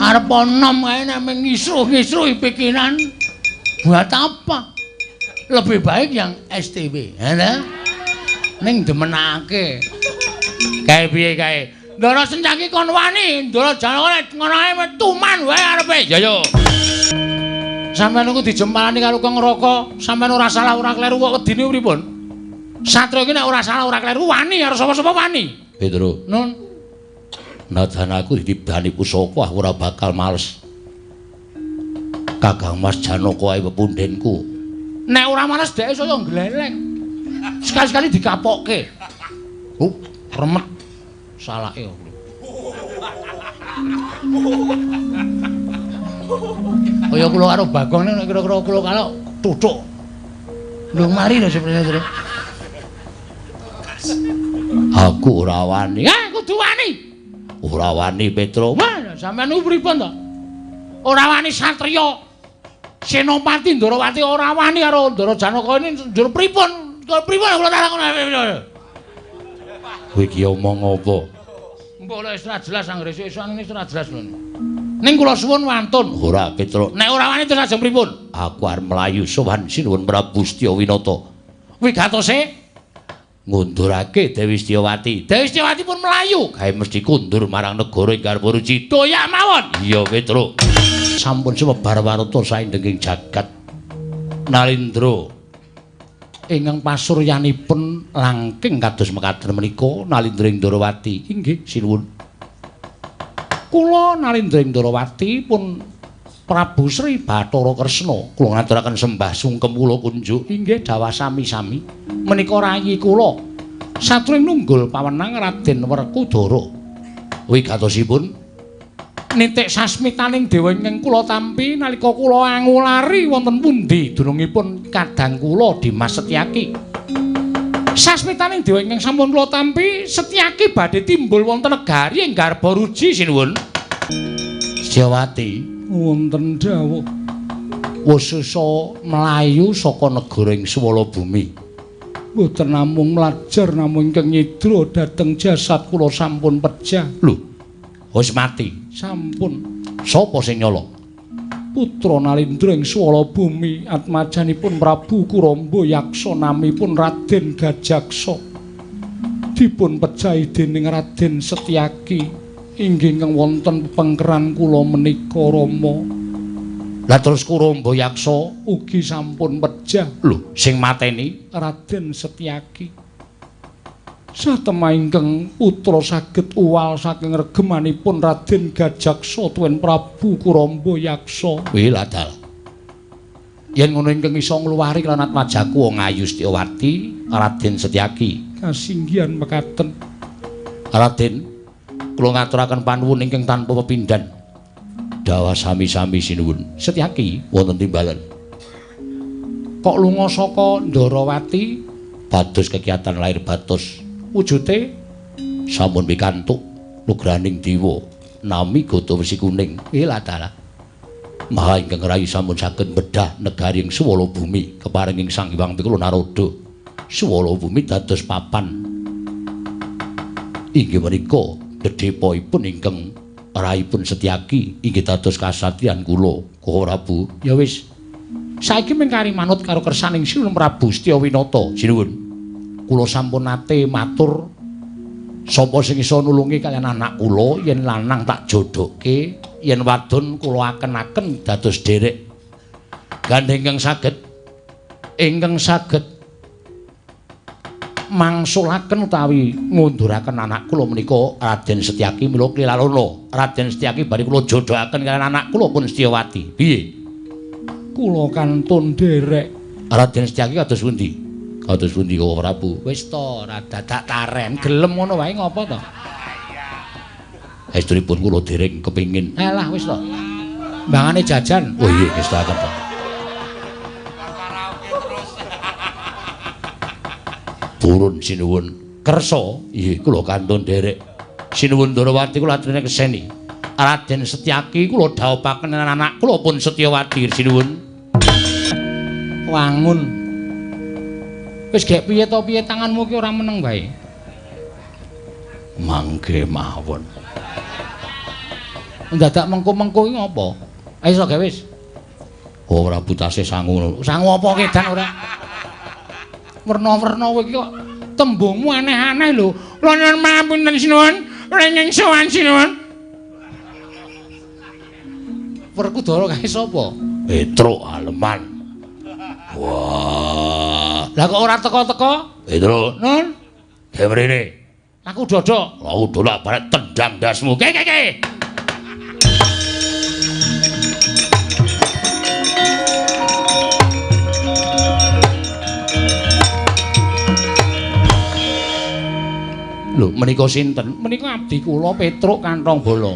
Arep onom kae nek ngisruh-ngisruhi pikiran buat apa? Lebih baik yang STB, ya. Ning demenake. Kae piye kae? Ndara Sencaki kon wani, Ndara Janaka ngono ae metuman wae arepe. Ya yo. Sampeyan niku dijempalani karo Kang Raka, sampeyan ora salah ora kleru kok wedine pripun? Satria iki nek ora salah ora kleru wani karo sapa-sapa wani. Petro. Nun. Najan aku ditibani pusaka ora bakal males. Kakang Mas Janaka ae pepundhenku. Nek ora males dhek saya gleleng. Sekali-sekali dikapokke. Remet salake. Kaya kula karo Bagong nek kira-kira kula kalau tuthuk. Lho mari lho sebenarnya. Aku ora wani. Kudu wani. Ora wani Petro. Wah, sampeyan niku pripun to? Ora wani satriya. Senopati Ndarawati ora wani karo Ndara Janaka ini njur pripun? Pripun kula takon. Kowe iki omong apa? Mbok lek wis ora jelas anggere esuk-esuk wis ora jelas lho. Ning kula suwun wantun. Ora Petro. Nek ora wani terus ajeng pripun? Aku arep mlayu sowan Sinuwun Prabu Setyawinata. Wigatose ngundurake Dewi Setyawati. Dewi Setyawati pun mlayu. Gawe mesti kundur marang negara ing garwa ruci. Doyak mawon. Iya Petro. Sampun sumebar warta saindenging jagat. Nalindra ingkang pasuryanipun langking kados mekaten menika Nalindra ing Ndarawati. Inggih sinuwun. Kula Nalindra ing Ndarawati pun Prabu Sri Bathara Kresna kula ngaturaken sembah sungkem kula kunjuk. Inggih dawah sami-sami. Menika rayi kula satring nunggul pawenang Raden Werkudara. Wigatosipun nitik sasmitaning dewa ingkang kula tampi nalika kula angulari wonten pundi dunungipun kadang kula Dimas Setyaki. Sasmitaning dewa ingkang sampun kula tampi Setyaki badhe timbul wonten negari ing garba ruci sinuwun. Setyawati wonten dawuh wusesa mlayu saka negara ing swala bumi. Mboten namung mlajar namung ingkang nyidra dhateng jasad kula sampun pejah. Lho, wis mati. Sampun. Sapa sing nyolong? Putra Nalindra ing swala bumi atmajanipun Prabu Kuramba Yaksa namipun Raden Gajaksa. Dipun pejahi dening Raden Setyaki inggih ingkang wonten pepengkeran kula menika Rama. Lah terus Kuramba Yaksa ugi sampun pejah. Lho, sing mateni Raden Setyaki. Satemahing putra saged uwal saking regemanipun Raden Gajaksa tuwin Prabu Kuramba Yaksa. Wiladal. Yen ngono ingkang isa ngluwari lan atmajaku wong ayu Setyawati, Raden Setyaki. Kasinggihan mekaten. Raden, kula ngaturaken panuwun ingkang tanpa pepindhan. Dawah sami-sami sinuwun. Setyaki wonten timbalan. Kok lunga saka Ndarawati dados kegiatan lair batos. Wujute sampun pikantuk nugraning dewa nami Gata Wesi Kuning. Iladala. Maha ingkang rayi sampun saged bedah negari ing swala bumi keparinging Sang Hyang Pikala Narada. Swala bumi dados papan. Inggih menika dedhepaipun ingkang rayipun Setyaki inggih dados kasatriyan kula, Prabu. Ya wis. Saiki mengkari manut karo kersaning Sinuwun Prabu Setyawinata, sinuwun. Kula sampun nate matur sapa sing isa nulungi kaliyan anak kula yen lanang tak jodohke yen wadon kula aken-aken dados derek gandeng ingkang saged mangsulaken utawi ngunduraken anak kula menika Raden Setyaki mila klilalana. Raden Setyaki bari kula jodohaken kaliyan anak kula pun Setyawati. Piye? Kula kantun derek. Raden Setyaki kados pundi? Kados pundi kok Prabu? Wis to, ora dadak taren, gelem ngono wae ngopo to? Estripun kula dereng kepingin. Alah wis to. Mbangane jajan. Oh iya wis to akan to. Purun sinuwun kersa, nggih kula kantun derek. Sinuwun Ndarawati kula aturne keseni. Raden Setyaki kula dhawuhaken anak kula pun Setyawati sinuwun. Wangun. Wis gek piye to piye tanganmu ki ora meneng bae. Mangke mawon. Ndadak mengko-mengko iki ngopo? Ayo iso gawe wis. Ora butase sangu. Sangu apa kedan ora? Werna-werna kowe iki kok tembungmu aneh-aneh lho. Kula nyuwun pangapunten sinuwun. Rengeng sowan sinuwun. Werkudara kae sapa? Petruk Aleman. Wah. Lah kok ora teko-teko? Petruk. Nun. Ge mrene. Aku dodok. Aku dolak barek tendang dasmu. Ke. Lho, menika sinten? Menika abdi kula Petruk Kantong Bala.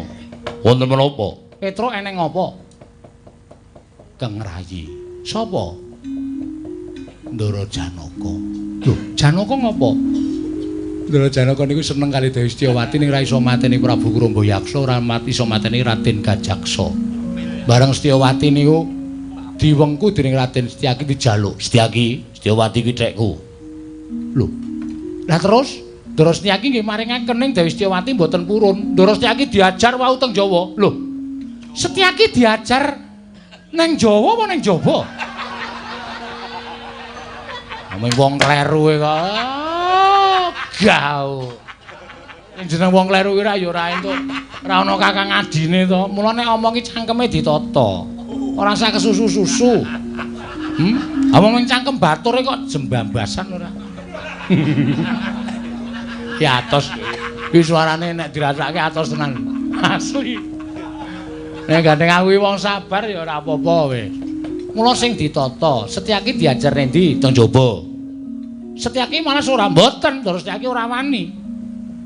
Wonten menapa? Petruk eneng apa? Kang Rayi. Sapa? Ndara Janaka. Lho, Janaka ngopo? Ndara Janaka niku seneng kali Dewi Setyawati ning ra iso mateni Prabu Kurambayaksa, ora mati iso mateni Raden Gajaksa. Bareng Setyawati niku diwengku dening Raden Setyaki dijaluk. Setyawati ki tekku. Lho. Lah terus Ndara Setyaki nggih maringaken ning Dewi Setyawati mboten purun. Ndara Setyaki diajar wau teng Jawa. Lho. Setyaki diajar neng Jawa apa neng Jaba? Ameng wong kleru kok. Gau. Yen jeneng wong kleru ki ra ya ora entuk. Ora ana kakang adine to. Mula nek omong ki cangkeme ditata. Ora usah kesusu-susu. Omong cangkem bature kok jembambasan ora. Ya atos. Ki suarane nek dirasake atos tenan. Asli. Nek gandeng aku wong sabar ya ora apa-apa wis. Mula sing ditata, Setyaki diajar endi? Teng Jaba. Setyaki malah ora mboten, terus Setyaki ora wani.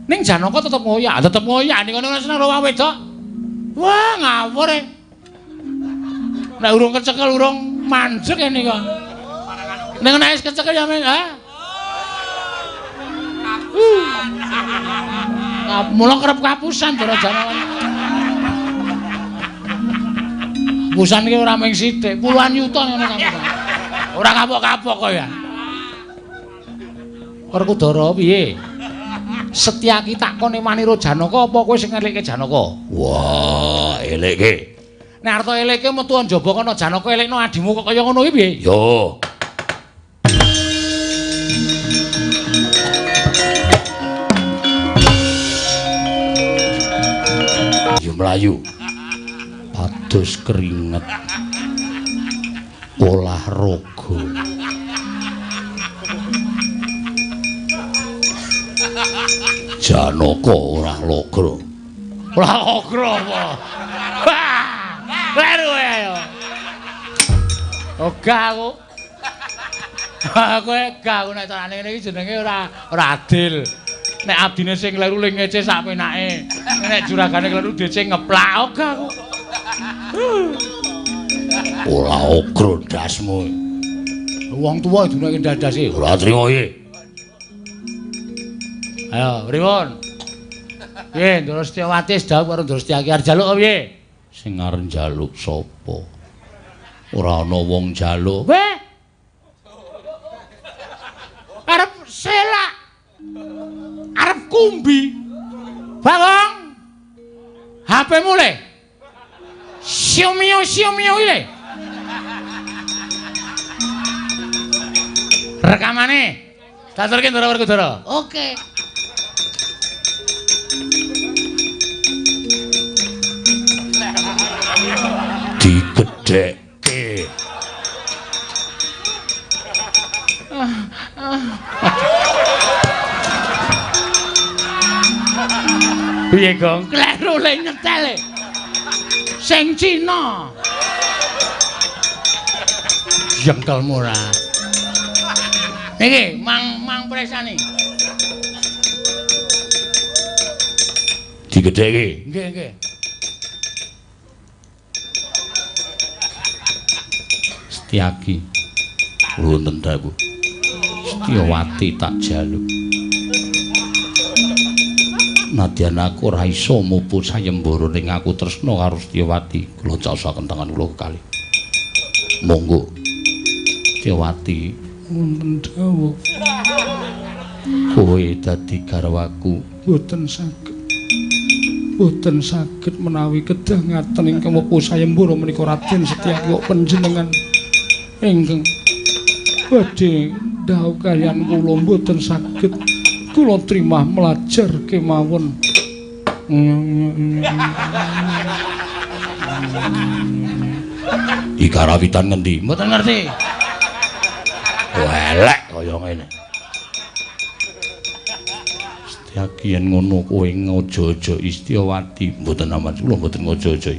Ning Janaka tetep ngoyak ning ngono seneng karo wong wedok. Wah, ngawur e. Nek urung kecekel urung mandeg kene kok. Ning nek wis kecekel ya men, ha? Mula kerep kapusan Ndara Janaka. Pusan iki ora mung sithik, puluhan yuta ngene kapusan. Ora kapok-kapok kok ya. Werkudara piye? Setyaki takone manira Janaka apa kowe sing ngelikke Janaka? Wah, elikke. Nek arep elikke metu njaba kono Janaka elekno adimu kok kaya ngono iki piye? Yo. Yo mlayu. Pados keringet olahraga Janaka ora logra apa kleru ayo ogah aku kowe gak aku nek carane ngene iki jenenge ora adil. Nek abdine sing kleru ling ngece sak penake nek juragane kleru dhece ngeplak ogah aku. Ora ogro dasmu. Wong tuwa dunake dadase. Ora trima iki. Ayo, pripun? Piye, Ndara Setyawati wis dawuh karo Ndara Setyaki arep njaluk apa piye? Sing arep njaluk sapa? Ora ana wong njaluk. Weh. Arep selak. Arep kumbi. Bawang. HP-mu le. Xiaomio ile. Rekamane. Taturke Ndara Werkudara. Oke. Digedhekke. Piye, Gong? Kleru le nyetel. Sing Cina. Jengkelmu ora. Niki, mang presane. Digedhekke. Nggih. Setyaki. Wonten dawuh. Setyawati tak jaluk. Nadyan aku ora iso mupu sayembara ning aku tresna karo Setyawati. Kula caosaken tangan kula kekalih. Monggo. Setyawati wonten dawuh kowe dadi garwaku boten saged menawi kedah ngaten ingkang wepu sayembara menika Raden Setyaki panjenengan ingkang badhe dawuh kaliyan kula boten saged kula trimah melajar kemawon. Iki karawitan ngendi? Mboten ngerti. Elek kaya ngene. Setyaki yen ngono kowe ngojo-ojo Istiawati, mboten aman kula mboten ngojo-ojo.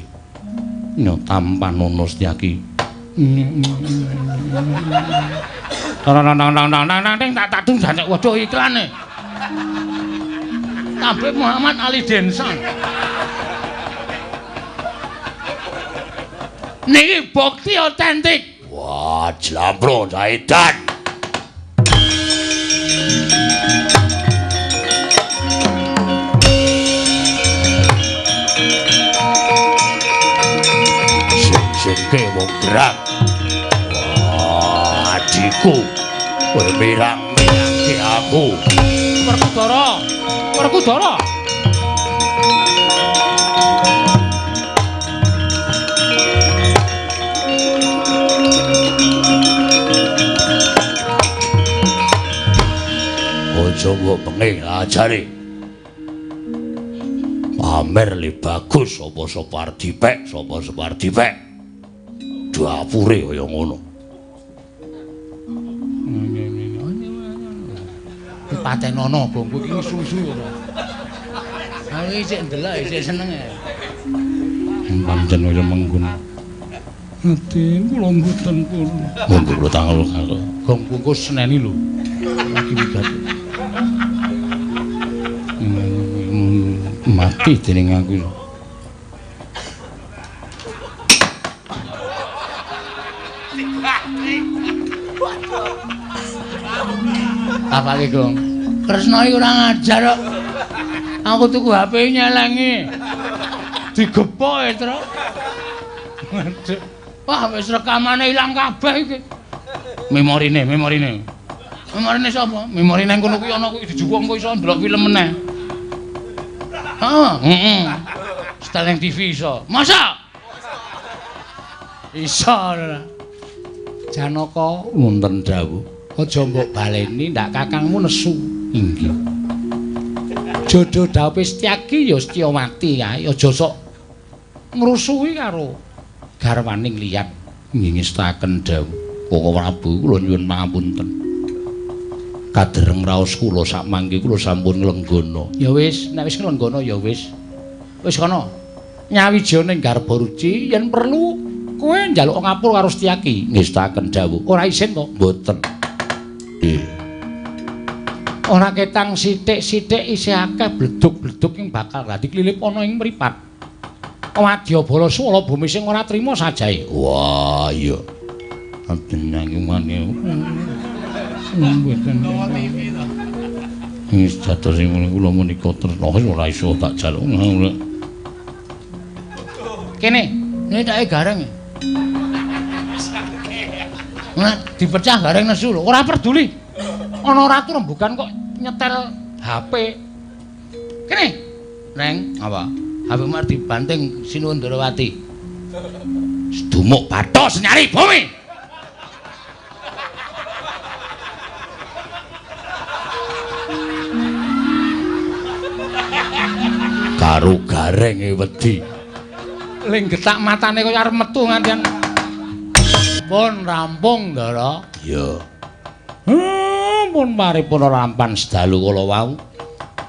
Nya tampan ono Setyaki. Tak dung jancuk waduh iklane. Tabib Muhammad Ali Denson. Niki bukti otentik. Wah, jlambrong Zaidan. Sing-singke wong gerak. Wah, adikku. Kowe mirang-mirangke aku. Werkudara. Aja mbok penging ajare. Pamer le bagus sapa Supardipek, sapa Supardipek. Dapure kaya ngono. Patenono bongku iki susu ora. Aku iki sik ndelok isih seneng e. Pancen kaya menggun. Ati kula mboten pun. Monggo kula tanggal karo. Gong bungkus seneni lho. Lagi wigat. Mati dening aku. Apa iki, Gong? Kresna iki ora ngajar kok. Aku tuku HP nyelengi. Digepoke, Tru. Wah, wis rekamane ilang kabeh iki. Memorine. Memorine sapa? Memorine kono kuwi ana kuwi dijuwung kok iso ndelok film meneh. Heeh. Setel TV iso. Masa? Iso. Janaka wonten dawuh. Aja mbok baleni ndak kakangmu nesu. Inggih. Jodoh dawuh Setyaki ya Setyawati kae, aja sok ngrusuhi karo garwaning liyan. Nggih ngestaken dawuh. Koko Prabu kula nyuwun pangapunten. Kadereng raos kula sak mangke kula sampun nglenggana. Ya wis, nek wis nglenggana ya wis. Wis kana. Nyawijaya ning Garba Ruci yen perlu kowe njaluk ngapur karo Setyaki. Ngestaken dawuh. Ora isin to? Mboten. Ora ketang sithik-sithik isih akeh bledug-bledug ing bakal dadi klilip ana ing mripat. Wadyabala swala bumi sing ora trima sajae. Wah, iya. Atenang mane. Mboten. Wis dados sing kula menika tresna ora iso tak jaluk. Kene, nitake gareng. Nah, dipecah gareng nesu lho, ora peduli. Ana ratu rembugan kok nyetel HP. Kene. Neng, apa? HP mar dibanting Sinuwun Darawati. Sedumuk bathos nyari bumi. Karo garenge wedi. Ling getak matane kaya arep metu ngantian. Pun rampung, Ndara. Iya. Pun paripurna rampan sedalu kala wau.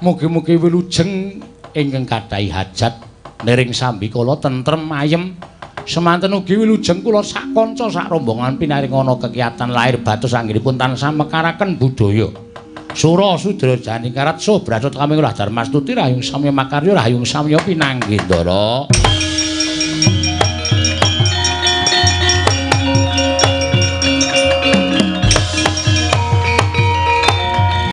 Mugi-mugi wilujeng ingkang kadhahi hajat nering sambikala tentrem ayem. Semanten ugi wilujeng kula sak kanca sak rombongan pinaringana kegiatan lahir batus anggenipun tansah mekaraken budaya. Sura Sudra Janingkarat so bracot kami ulah Darmastuti rahayung samya makarya rahayung samya pinanggih Ndara.